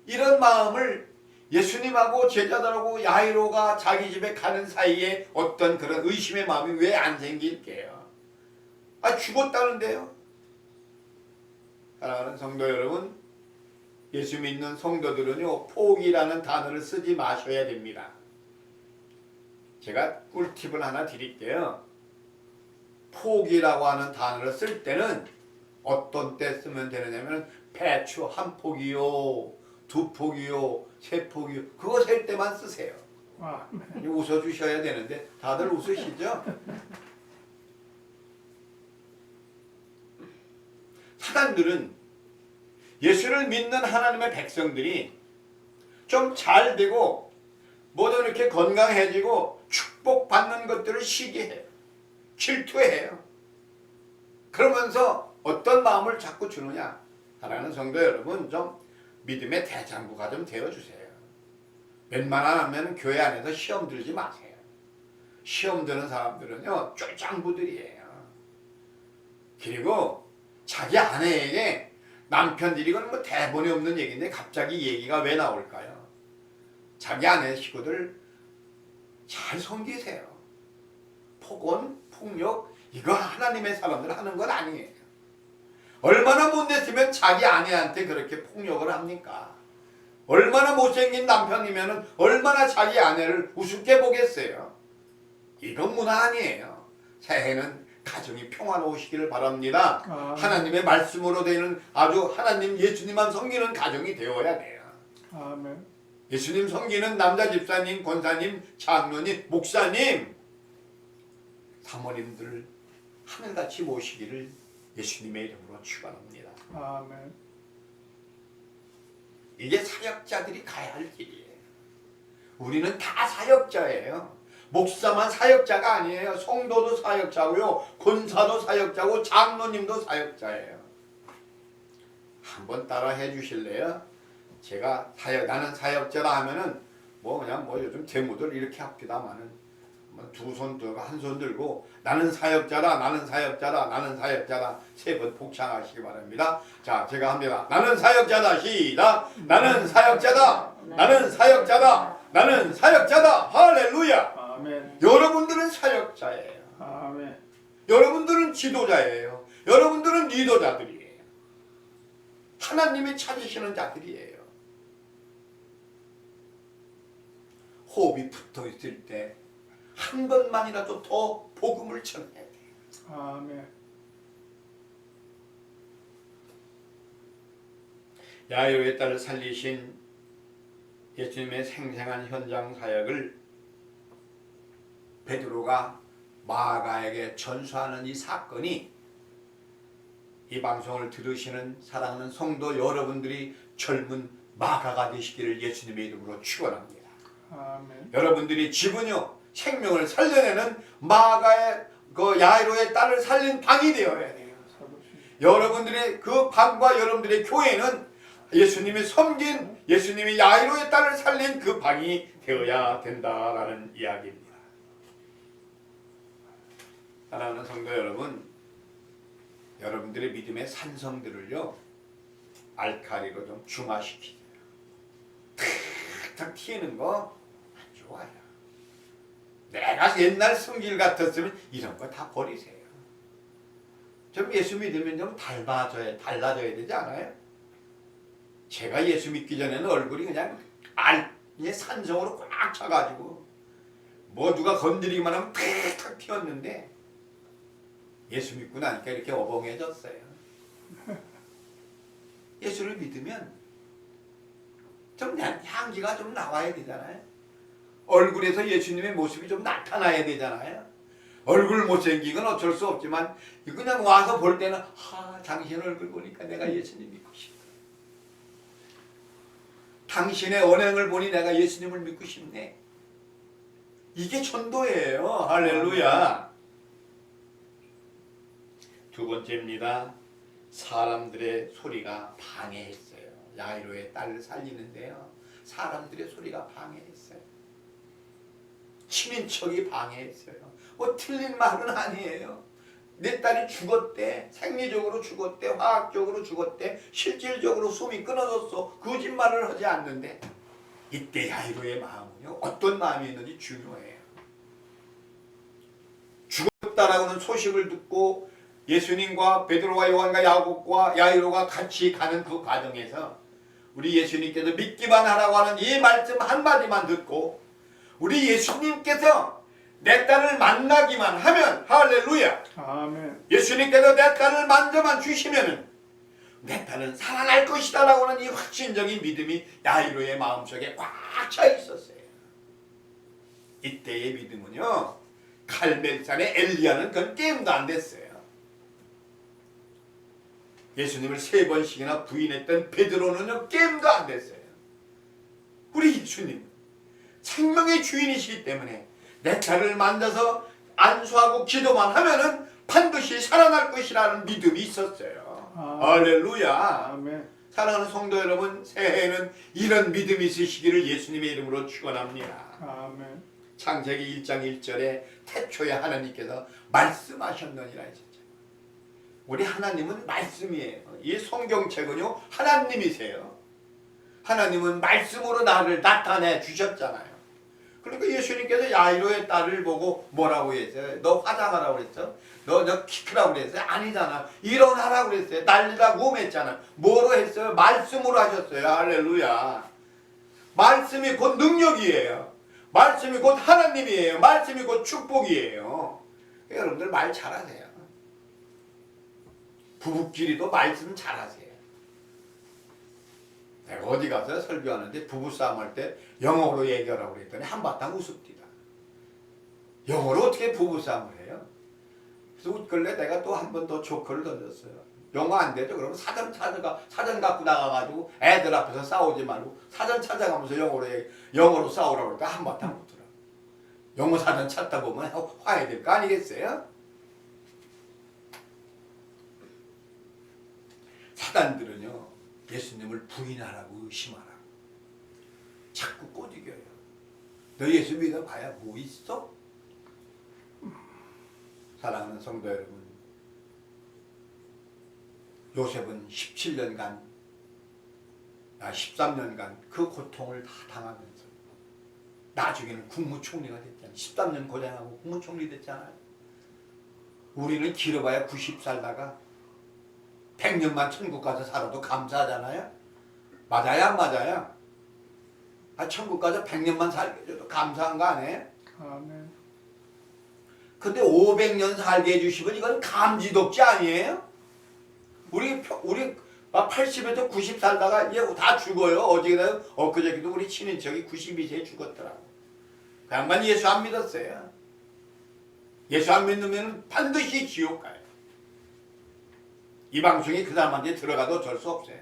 이런 마음을 예수님하고 제자들하고 야이로가 자기 집에 가는 사이에 어떤 그런 의심의 마음이 왜 안 생길게요? 죽었다는데요. 사랑하는 성도 여러분, 예수 믿는 성도들은요, 포기라는 단어를 쓰지 마셔야 됩니다. 제가 꿀팁을 하나 드릴게요. 포기라고 하는 단어를 쓸 때는 어떤 때 쓰면 되느냐면 배추 한 포기요, 두 포기요, 세 포기요, 그거 셀 때만 쓰세요. 웃어주셔야 되는데 다들 웃으시죠? 사단들은 예수를 믿는 하나님의 백성들이 좀 잘 되고 뭐든 이렇게 건강해지고 축복받는 것들을 시기해요. 질투해요. 그러면서 어떤 마음을 자꾸 주느냐? 사랑하는 성도 여러분, 좀 믿음의 대장부가 좀 되어주세요. 웬만하면 교회 안에서 시험 들지 마세요. 시험 드는 사람들은요, 쫄짱부들이에요. 그리고 자기 아내에게 남편들이 이건 뭐 대본이 없는 얘기인데 갑자기 얘기가 왜 나올까요? 자기 아내 식구들 잘 섬기세요. 폭언, 폭력 이거 하나님의 사람들 하는 건 아니에요. 얼마나 못됐으면 자기 아내한테 그렇게 폭력을 합니까? 얼마나 못생긴 남편이면 얼마나 자기 아내를 우습게 보겠어요. 이건 문화 아니에요. 새해는 가정이 평화로우시기를 바랍니다. 하나님의 말씀으로 되는 아주 하나님 예수님만 섬기는 가정이 되어야 돼요. 아멘. 예수님 섬기는 남자 집사님, 권사님, 장로님, 목사님, 사모님들 하늘같이 모시기를 예수님의 이름으로 축원합니다. 아멘. 이게 사역자들이 가야 할 길이에요. 우리는 다 사역자예요. 목사만 사역자가 아니에요. 성도도 사역자고요. 권사도 사역자고 장로님도 사역자예요. 한번 따라 해주실래요? 제가 나는 사역자라 하면은 그냥 요즘 제무들 이렇게 합디다마는 두 손 들고 한 손 들고 나는 사역자다, 나는 사역자다, 나는 사역자다 세 번 복창하시기 바랍니다. 자, 제가 합니다. 나는 사역자다. 시작. 나는 사역자다. 나는 사역자다. 나는 사역자다. 할렐루야. 아멘. 여러분들은 사역자예요. 아멘. 여러분들은 지도자예요. 여러분들은 리더자들이에요. 하나님이 찾으시는 자들이에요. 호흡이 붙어 있을 때 한 번만이라도 더 복음을 전해야 돼요. 아멘. 야이로의 딸을 살리신 예수님의 생생한 현장 사역을 베드로가 마가에게 전수하는 이 사건이 이 방송을 들으시는 사랑하는 성도 여러분들이 젊은 마가가 되시기를 예수님의 이름으로 축원합니다. 아멘. 여러분들이 지금요 생명을 살려내는 마가의 그 야이로의 딸을 살린 방이 되어야 돼요. 여러분들의 그 방과 여러분들의 교회는 예수님이 섬긴 예수님이 야이로의 딸을 살린 그 방이 되어야 된다라는 이야기입니다. 사랑하는 성도 여러분, 여러분들의 믿음의 산성들을요 알칼리로 좀 중화시키세요. 탁탁 튀는 거 안 좋아요. 내가 옛날 성질 같았으면 이런 거 다 버리세요. 좀 예수 믿으면 좀 달라져야 되지 않아요? 제가 예수 믿기 전에는 얼굴이 그냥 산성으로 꽉 차가지고 누가 건드리기만 하면 탁탁 튀었는데 예수 믿고 나니까 이렇게 어벙해졌어요. 예수를 믿으면 좀 향기가 좀 나와야 되잖아요. 얼굴에서 예수님의 모습이 좀 나타나야 되잖아요. 얼굴 못생긴 건 어쩔 수 없지만 그냥 와서 볼 때는 당신 얼굴 보니까 내가 예수님 믿고 싶다. 당신의 언행을 보니 내가 예수님을 믿고 싶네. 이게 전도예요. 할렐루야. 두 번째입니다. 사람들의 소리가 방해했어요. 야이로의 딸을 살리는데요. 사람들의 소리가 방해했어요. 친인척이 방해했어요. 틀린 말은 아니에요. 내 딸이 죽었대. 생리적으로 죽었대. 화학적으로 죽었대. 실질적으로 숨이 끊어졌어. 거짓말을 하지 않는데 이때 야이로의 마음은요. 어떤 마음이 있는지 중요해요. 죽었다라고는 소식을 듣고 예수님과 베드로와 요한과 야곱과 야이로가 같이 가는 그 과정에서 우리 예수님께서 믿기만 하라고 하는 이 말씀 한마디만 듣고 우리 예수님께서 내 딸을 만나기만 하면 할렐루야, 아멘. 예수님께서 내 딸을 만져만 주시면은 내 딸은 살아날 것이다 라고 하는 이 확신적인 믿음이 야이로의 마음속에 꽉 차 있었어요. 이때의 믿음은요, 갈멜산의 엘리야는 그건 게임도 안 됐어요. 예수님을 3번씩이나 부인했던 베드로는요, 게임도 안 됐어요. 우리 예수님 생명의 주인이시기 때문에 내 딸을 만나서 안수하고 기도만 하면은 반드시 살아날 것이라는 믿음이 있었어요. 할렐루야. 아멘. 사랑하는 성도 여러분, 새해에는 이런 믿음이 있으시기를 예수님의 이름으로 축원합니다. 아멘. 창세기 1장 1절에 태초에 하나님께서 말씀하셨느니라 했었죠. 우리 하나님은 말씀이에요. 이 성경책은요, 하나님이세요. 하나님은 말씀으로 나를 나타내 주셨잖아요. 그러니까 예수님께서 야이로의 딸을 보고 뭐라고 했어요? 너 화장하라고 그랬어? 너 키 크라고 그랬어요? 아니잖아. 일어나라고 그랬어요. 난리라고 했잖아. 뭐로 했어요? 말씀으로 하셨어요. 할렐루야. 말씀이 곧 능력이에요. 말씀이 곧 하나님이에요. 말씀이 곧 축복이에요. 여러분들 말 잘하세요. 부부끼리도 말씀 잘하세요. 내가 어디 가서 설교하는데 부부싸움 할 때 영어로 얘기하라고 그랬더니 한바탕 웃읍디다. 영어로 어떻게 부부싸움을 해요? 그래서 웃길래 내가 또 한 번 더 조커를 던졌어요. 영어 안 되죠? 그러면 사전 갖고 나가가지고 애들 앞에서 싸우지 말고 사전 찾아가면서 영어로 싸우라고 그러니까 한바탕 웃더라. 영어 사전 찾다 보면 화해야 될 거 아니겠어요? 사단들은요, 예수님을 부인하라고 의심하라고 자꾸 꼬드겨요. 너 예수 믿어봐야 뭐 있어? 사랑하는 성도 여러분, 요셉은 13년간 그 고통을 다 당하면서 나중에는 국무총리가 됐잖아요. 13년 고생하고 국무총리 됐잖아요. 우리는 길어봐야 90 살다가 100년만 천국 가서 살아도 감사하잖아요. 맞아요, 안 맞아요? 천국 가서 100년만 살게 해줘도 감사한 거 아니에요? 아멘. 근데 500년 살게 해주시면 이건 감지독지 아니에요? 우리 80에서 90 살다가 이제 다 죽어요. 어제도 엊그저께도 우리 친인척이 92세에 죽었더라고. 그 양반 예수 안 믿었어요. 예수 안 믿으면 반드시 지옥 가요. 이 방송이 그 사람한테 들어가도 어쩔 수 없어요.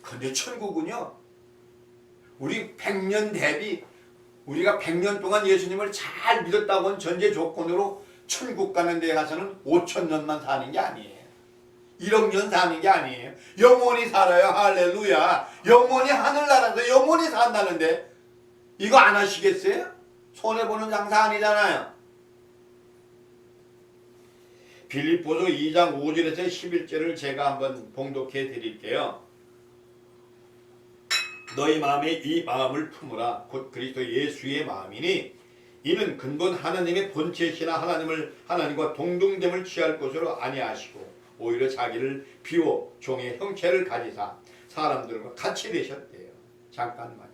근데 천국은요, 우리 100년 대비 우리가 100년 동안 예수님을 잘 믿었다고 한 전제 조건으로 천국 가는 데 가서는 5,000년만 사는 게 아니에요. 1억 년 사는 게 아니에요. 영원히 살아요. 할렐루야. 영원히 하늘나라에서 영원히 산다는데 이거 안 하시겠어요? 손해보는 장사 아니잖아요. 빌립보서 2장 5절에서 11절을 제가 한번 봉독해 드릴게요. 너희 마음에 이 마음을 품으라. 곧 그리스도 예수의 마음이니 이는 근본 하나님의 본체시나 하나님과 동등됨을 취할 것으로 아니하시고 오히려 자기를 비워 종의 형체를 가지사 사람들과 같이 되셨대요. 잠깐만요.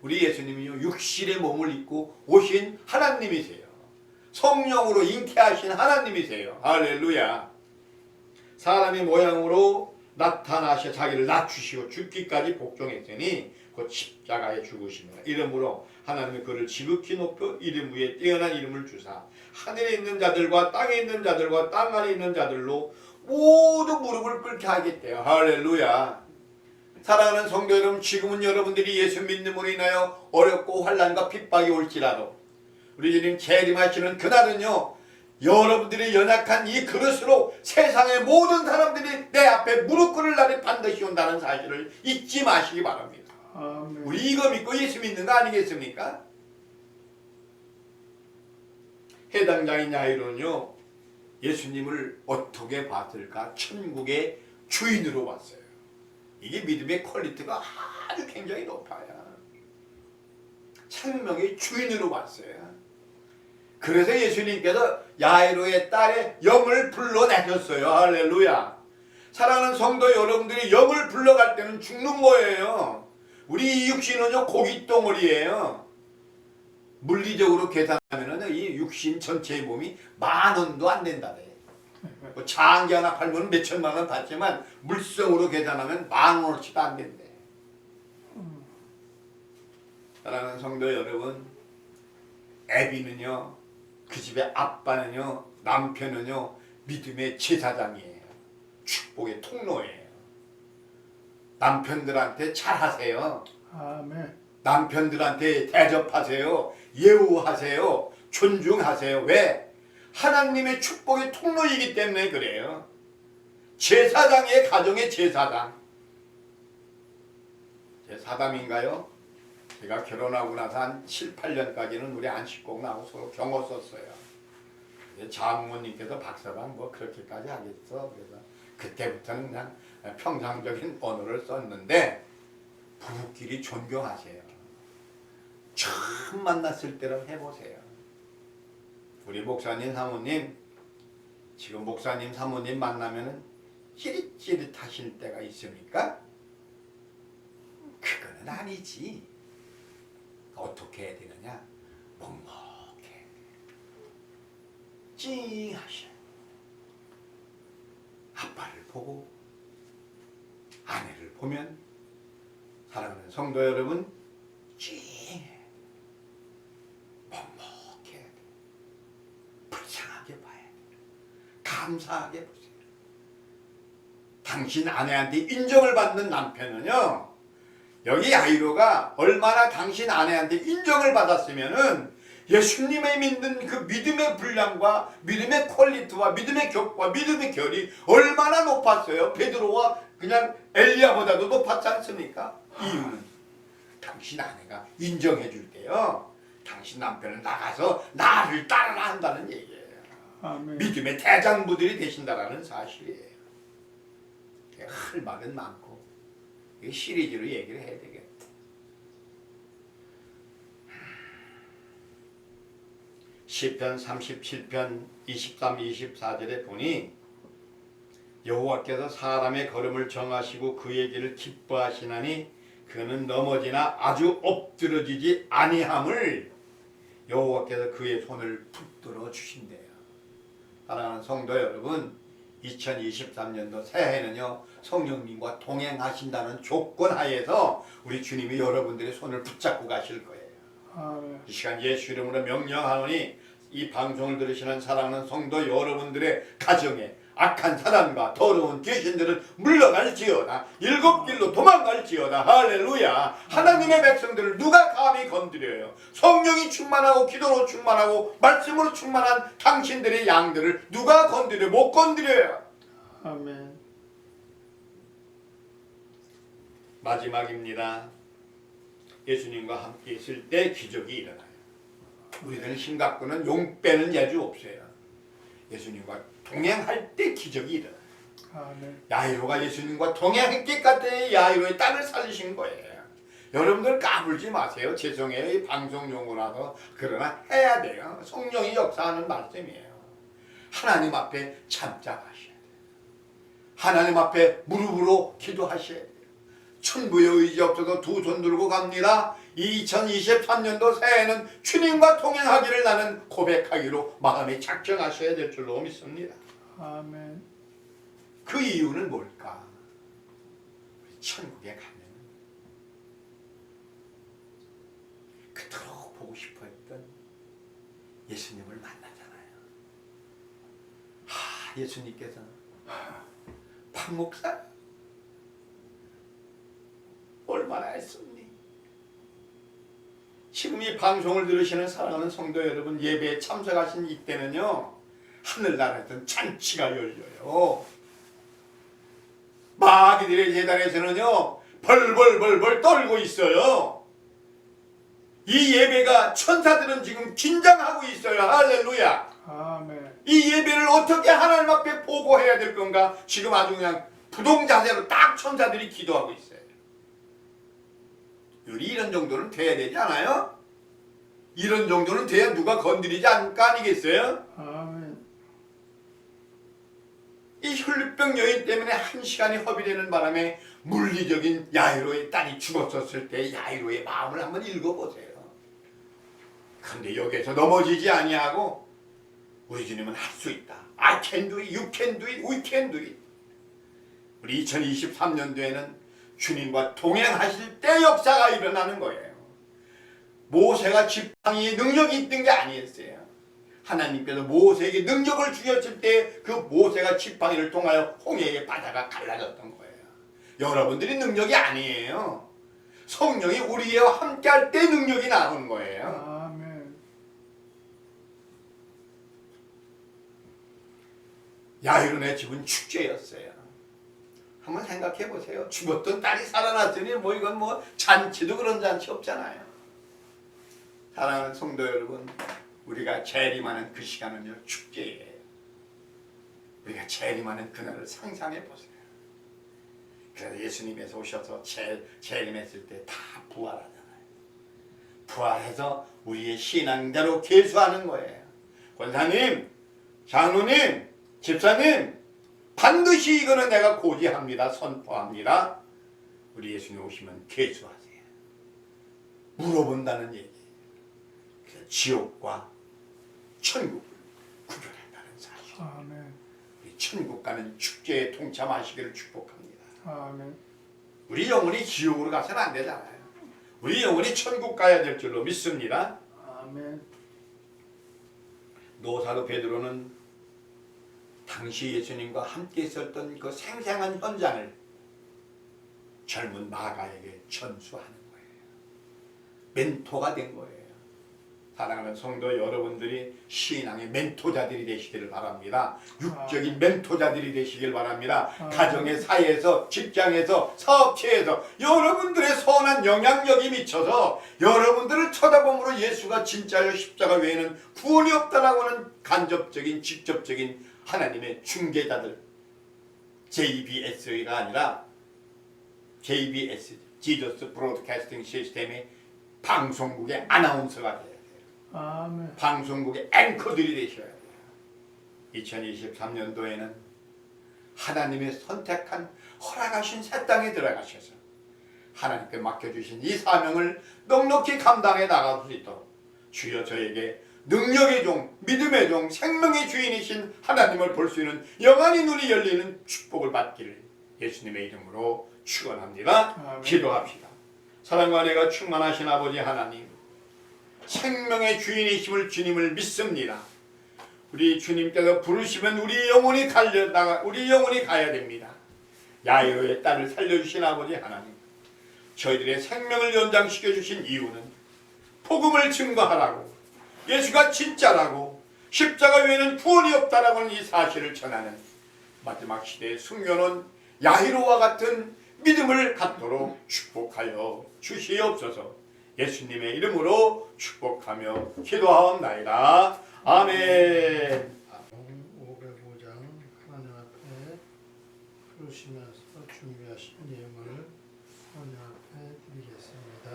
우리 예수님은요, 육신의 몸을 입고 오신 하나님이세요. 성령으로 잉태하신 하나님이세요. 할렐루야. 사람의 모양으로 나타나셔 자기를 낮추시고 죽기까지 복종했으니 곧 십자가에 죽으십니다. 이러므로 하나님은 그를 지극히 높여 이름 위에 뛰어난 이름을 주사 하늘에 있는 자들과 땅에 있는 자들과 땅 안에 있는 자들로 모두 무릎을 꿇게 하겠대요. 할렐루야. 사랑하는 성도 여러분, 지금은 여러분들이 예수 믿음으로 인하여 어렵고 환난과 핍박이 올지라도 우리 주님 재림하시는 그날은요, 여러분들이 연약한 이 그릇으로 세상의 모든 사람들이 내 앞에 무릎 꿇을 날이 반드시 온다는 사실을 잊지 마시기 바랍니다. 아멘. 우리 이거 믿고 예수 믿는 거 아니겠습니까? 해당장인 야이로는요, 예수님을 어떻게 봤을까? 천국의 주인으로 봤어요. 이게 믿음의 퀄리티가 아주 굉장히 높아요. 생명의 주인으로 봤어요. 그래서 예수님께서 야이로의 딸의 영을 불러내셨어요. 할렐루야. 사랑하는 성도 여러분들이 영을 불러갈 때는 죽는 거예요. 우리 육신은요 고깃덩어리예요. 물리적으로 계산하면 이 육신 전체의 몸이 10,000원도 안 된다네. 뭐 장기 하나 팔면 몇 천만 원 받지만 물성으로 계산하면 10,000원어치도 안 된대. 사랑하는 성도 여러분, 애비는요, 그 집의 아빠는요, 남편은요, 믿음의 제사장이에요. 축복의 통로예요. 남편들한테 잘하세요. 아멘. 남편들한테 대접하세요. 예우하세요. 존중하세요. 왜? 하나님의 축복의 통로이기 때문에 그래요. 제사장이에요. 가정의 제사장. 제 사담인가요? 제가 결혼하고 나서 한 7, 8년까지는 우리 안식국 나하고 서로 경호 썼어요. 장모님께서 박사방 뭐 그렇게까지 하겠어. 그래서 그때부터는 그냥 평상적인 언어를 썼는데 부부끼리 존경하세요. 처음 만났을 때를 해보세요. 우리 목사님 사모님, 지금 목사님 사모님 만나면은 찌릿찌릿하실 때가 있습니까? 그거는 아니지. 어떻게 해야 되느냐? 먹먹해. 찡하셔. 아빠를 보고 아내를 보면 사랑하는 성도 여러분 찡해. 먹먹해. 불쌍하게 봐야 돼. 감사하게 보세요. 당신 아내한테 인정을 받는 남편은요, 여기 야이로가 얼마나 당신 아내한테 인정을 받았으면은 예수님의 믿는 그 믿음의 분량과 믿음의 퀄리티와 믿음의 격과 믿음의 결이 얼마나 높았어요. 베드로와 그냥 엘리야보다도 높았지 않습니까? 이유는 당신 아내가 인정해 줄 때요, 당신 남편은 나가서 나를 따르라 한다는 얘기예요. 아멘. 믿음의 대장부들이 되신다라는 사실이에요. 할 말은 많고 시리즈로 얘기를 해야 되겠다. 시편 37편 23, 24절에 보니 여호와께서 사람의 걸음을 정하시고 그의 길을 기뻐하시나니 그는 넘어지나 아주 엎드러지지 아니함을 여호와께서 그의 손을 붙들어 주신대요. 사랑하는 성도 여러분, 2023년도 새해는요 성령님과 동행하신다는 조건 하에서 우리 주님이 여러분들의 손을 붙잡고 가실 거예요. 아멘. 이 시간 예수 이름으로 명령하오니 이 방송을 들으시는 사랑하는 성도 여러분들의 가정에 악한 사단과 더러운 귀신들은 물러갈지어다. 일곱 길로 도망갈지어다. 할렐루야. 하나님의 백성들을 누가 감히 건드려요? 성령이 충만하고 기도로 충만하고 말씀으로 충만한 당신들의 양들을 누가 건드려? 못 건드려요. 아멘. 마지막입니다. 예수님과 함께 있을 때 기적이 일어나요. 우리들은 힘 갖고는 용 빼는 예주 없어요. 예수님과 동행할 때 기적이 일어나요. 아멘. 야이로가 예수님과 동행했기 때문에 야이로의 딸을 살리신 거예요. 여러분들 까불지 마세요. 죄송해요. 이 방송 용어라서. 그러나 해야 돼요. 성령이 역사하는 말씀이에요. 하나님 앞에 참작하셔야 돼요. 하나님 앞에 무릎으로 기도하셔야 돼요. 천부의 의지 없어도 두 손 들고 갑니다. 2023년도 새해는 주님과 동행하기를 나는 고백하기로 마음에 작정하셔야 될 줄로 믿습니다. 아멘. 그 이유는 뭘까? 천국에 가면 그토록 보고 싶어 했던 예수님을 만나잖아요. 예수님께서 박 목사 얼마나 했습니? 지금 이 방송을 들으시는 사랑하는 성도 여러분, 예배에 참석하신 이때는요 하늘나라에서 잔치가 열려요. 마귀들의 제단에서는요 벌벌벌벌 떨고 있어요. 이 예배가 천사들은 지금 긴장하고 있어요. 할렐루야. 아멘. 이 예배를 어떻게 하나님 앞에 보고해야 될 건가? 지금 아주 그냥 부동자세로 딱 천사들이 기도하고 있어요. 우리 이런 정도는 돼야 되지 않아요? 이런 정도는 돼야 누가 건드리지 않을 거 아니겠어요? 아멘. 이 혈루병 여인 때문에 한 시간이 허비되는 바람에 물리적인 야이로의 딸이 죽었었을 때 야이로의 마음을 한번 읽어보세요. 근데 여기에서 넘어지지 아니하고 우리 주님은 할 수 있다. I can do it, you can do it, we can do it. 우리 2023년도에는 주님과 동행하실 때 역사가 일어나는 거예요. 모세가 지팡이에 능력이 있던 게 아니었어요. 하나님께서 모세에게 능력을 주셨을 때 그 모세가 지팡이를 통하여 홍해의 바다가 갈라졌던 거예요. 여러분들이 능력이 아니에요. 성령이 우리와 함께할 때 능력이 나오는 거예요. 아멘. 야이론의 집은 축제였어요. 한번 생각해 보세요. 죽었던 딸이 살아났으니 뭐 이건 뭐 잔치도 그런 잔치 없잖아요. 사랑하는 성도 여러분, 우리가 재림하는 그 시간은요 축제예요. 우리가 재림하는 그날을 상상해 보세요. 그래서 예수님께서 오셔서 재림했을 때 다 부활하잖아요. 부활해서 우리의 신앙자로 계수하는 거예요. 권사님, 장로님, 집사님, 반드시 이거는 내가 고지합니다. 선포합니다. 우리 예수님 오시면 계수하세요. 물어본다는 얘기. 그래서 지옥과 천국을 구별한다는 사실. 아멘. 우리 천국 가는 축제에 동참하시기를 축복합니다. 아멘. 우리 영혼이 지옥으로 가서는 안 되잖아요. 우리 영혼이 천국 가야 될 줄로 믿습니다. 아멘. 노사도 베드로는 당시 예수님과 함께 있었던 그 생생한 현장을 젊은 마가에게 전수하는 거예요. 멘토가 된 거예요. 사랑하는 성도 여러분들이 신앙의 멘토자들이 되시기를 바랍니다. 육적인 멘토자들이 되시길 바랍니다. 가정의 사회에서, 직장에서, 사업체에서 여러분들의 선한 영향력이 미쳐서 여러분들을 쳐다봄으로 예수가 진짜요 십자가 외에는 구원이 없다라고 하는 간접적인, 직접적인 하나님의 중개자들, JBS가 아니라 JBS, 지저스 브로드캐스팅 시스템의 방송국의 아나운서가 돼요. 아멘. 방송국의 앵커들이 되셔야 돼요. 2023년도에는 하나님의 선택한 허락하신 새 땅에 들어가셔서 하나님께 맡겨주신 이 사명을 넉넉히 감당해 나갈 수 있도록 주여 저에게 능력의 종, 믿음의 종, 생명의 주인이신 하나님을 볼 수 있는 영원히 눈이 열리는 축복을 받기를 예수님의 이름으로 축원합니다. 아멘. 기도합시다. 사랑과 은혜가 충만하신 아버지 하나님, 생명의 주인이심을 주님을 믿습니다. 우리 주님께서 부르시면 우리 영혼이 가야 됩니다. 야이로의 딸을 살려주신 아버지 하나님, 저희들의 생명을 연장시켜 주신 이유는 복음을 증거하라고, 예수가 진짜라고, 십자가 외에는 구원이 없다라고 하는 이 사실을 전하는 마지막 시대의 숙녀는 야이로와 같은 믿음을 갖도록 축복하여 주시옵소서. 예수님의 이름으로 축복하며 기도하옵나이다. 아멘. 505장 하나님 앞에 부르시면서 준비하신 예물을 하나님 앞에 드리겠습니다.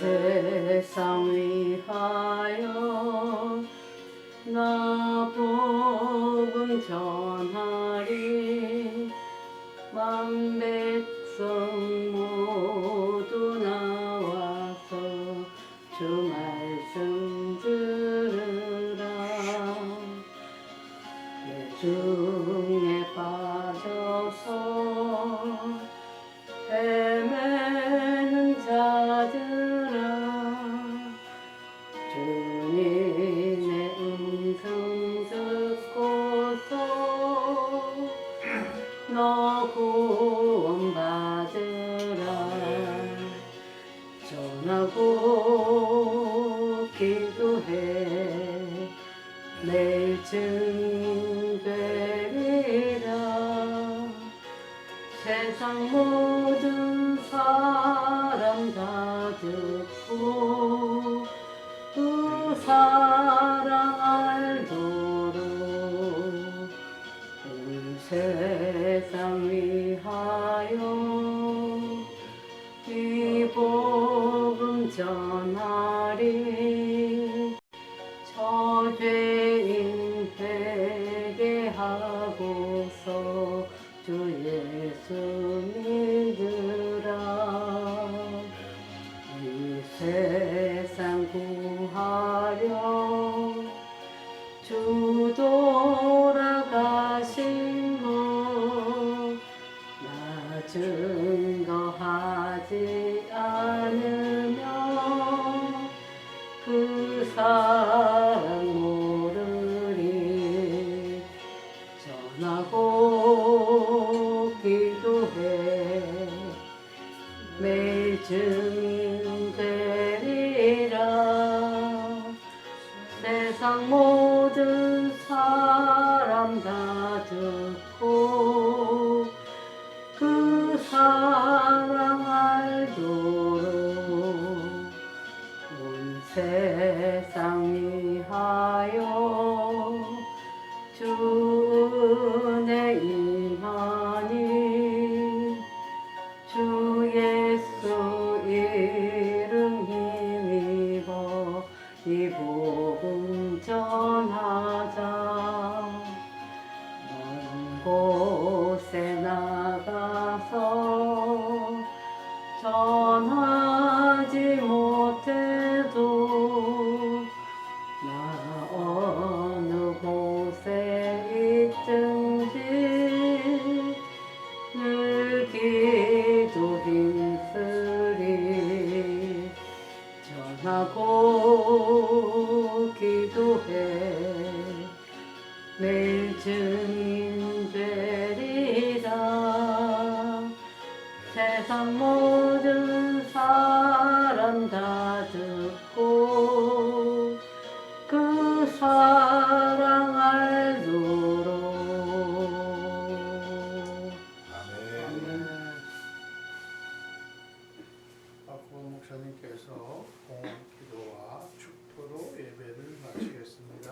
세상 위하여 나 복음 전하리 만 백성 모두 나와서 주 말씀 들으라. 중에 빠져서 헤매는 자들아, 주님의 음성 듣고서 너 구원받으라. 전하고 기도해 내일 증되리라. 세상 모든 사람 다 듣고 세상 위하여 이 복음 전하리 저죄인 회개하고서 주 예수 믿으라 이 세상 구하려 주 돌아가신 것 나 증거하지 않으며 그 사랑 모르리 전하고 기도해 매일 증인 되리라 세상 모든 사람 다 듣고 그 사랑 알도록 온 세상 위하여 주 은혜 임하니 주 예수 이름 힘입어 이 복음 전하자 먼 곳에 나가서 전하지 못해도 나 어느 곳에 있든지 늘 기도 힘쓰리 전하고 기도해 매일 증인 되리라 세상 모든 사람 다 듣고 그 사랑 알도록 아멘. 박구원 목사님께서 봉헌 기도와 축도로 예배를 마치겠습니다.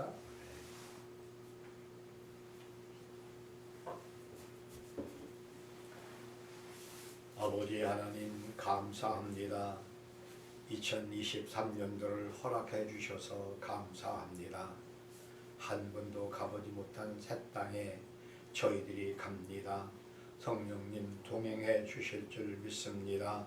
아버지 하나님 감사합니다. 2023년도를 허락해 주셔서 감사합니다. 한 번도 가보지 못한 새 땅에 저희들이 갑니다. 성령님 동행해 주실 줄 믿습니다.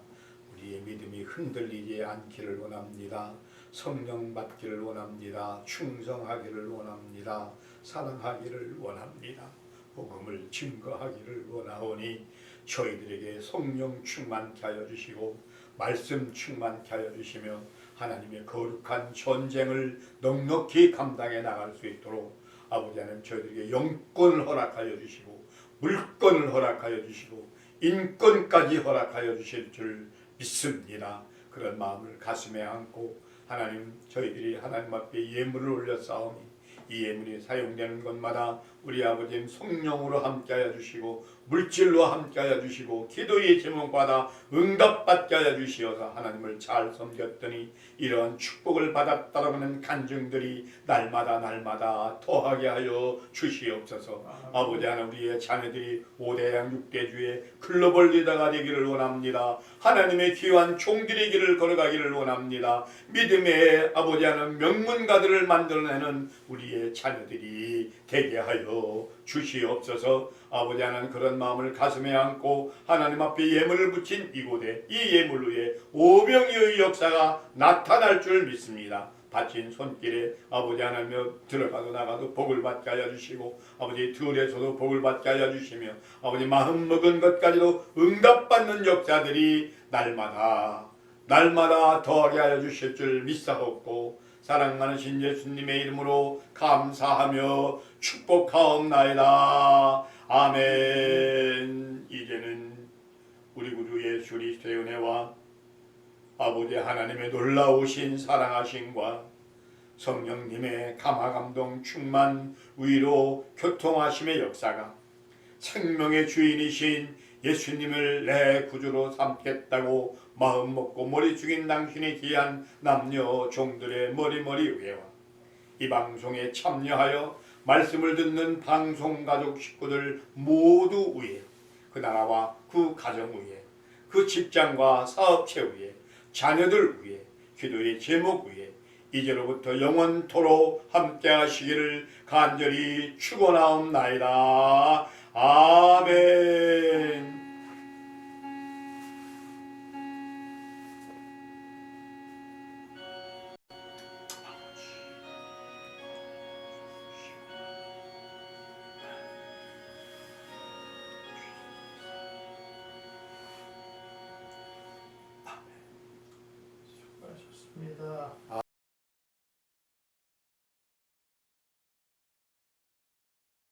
우리의 믿음이 흔들리지 않기를 원합니다. 성령 받기를 원합니다. 충성하기를 원합니다. 사랑하기를 원합니다. 복음을 증거하기를 원하오니 저희들에게 성령 충만케 하여 주시고 말씀 충만케 하여 주시며 하나님의 거룩한 전쟁을 넉넉히 감당해 나갈 수 있도록 아버지 하나님 저희들에게 영권을 허락하여 주시고 물권을 허락하여 주시고 인권까지 허락하여 주실 줄 믿습니다. 그런 마음을 가슴에 안고 하나님 저희들이 하나님 앞에 예물을 올려 싸우니 이 예물이 사용되는 것마다 우리 아버지님 성령으로 함께하여 주시고 물질로 함께하여 주시고 기도의 제목마다 응답받게 하여 주시어서 하나님을 잘 섬겼더니 이러한 축복을 받았다라고 하는 간증들이 날마다 더하게 하여 주시옵소서. 아버지 하나님 우리의 자녀들이 5대양 6대주의 글로벌 리더가 되기를 원합니다. 하나님의 귀한 종들의 길을 걸어가기를 원합니다. 믿음의 아버지 하나님 명문가들을 만들어내는 우리의 자녀들이 되게 하여 주시옵소서. 아버지 하나님 그런 마음을 가슴에 안고 하나님 앞에 예물을 붙인 이곳에 이 예물 위에 오병이의 역사가 나타날 줄 믿습니다. 바친 손길에 아버지 하나님 들어가도 나가도 복을 받게 하여 주시고 아버지 들에서도 복을 받게 하여 주시며 아버지 마음 먹은 것까지도 응답받는 역사들이 날마다 더하게 하여 주실 줄 믿사옵고 사랑 많으신 예수님의 이름으로 감사하며 축복하옵나이다. 아멘. 이제는 우리 구주 예수 그리스도의 은혜와 아버지 하나님의 놀라우신 사랑하심과 성령님의 감화감동 충만 위로 교통하심의 역사가 생명의 주인이신 예수님을 내 구주로 삼겠다고 마음 먹고 머리 숙인 당신의 귀한 남녀 종들의 머리 위에와 이 방송에 참여하여 말씀을 듣는 방송가족 식구들 모두 위에, 그 나라와 그 가정 위에, 그 직장과 사업체 위에, 자녀들 위에, 기도의 제목 위에 이제로부터 영원토록 함께 하시기를 간절히 축원하옵나이다. 아멘. 수고하셨습니다.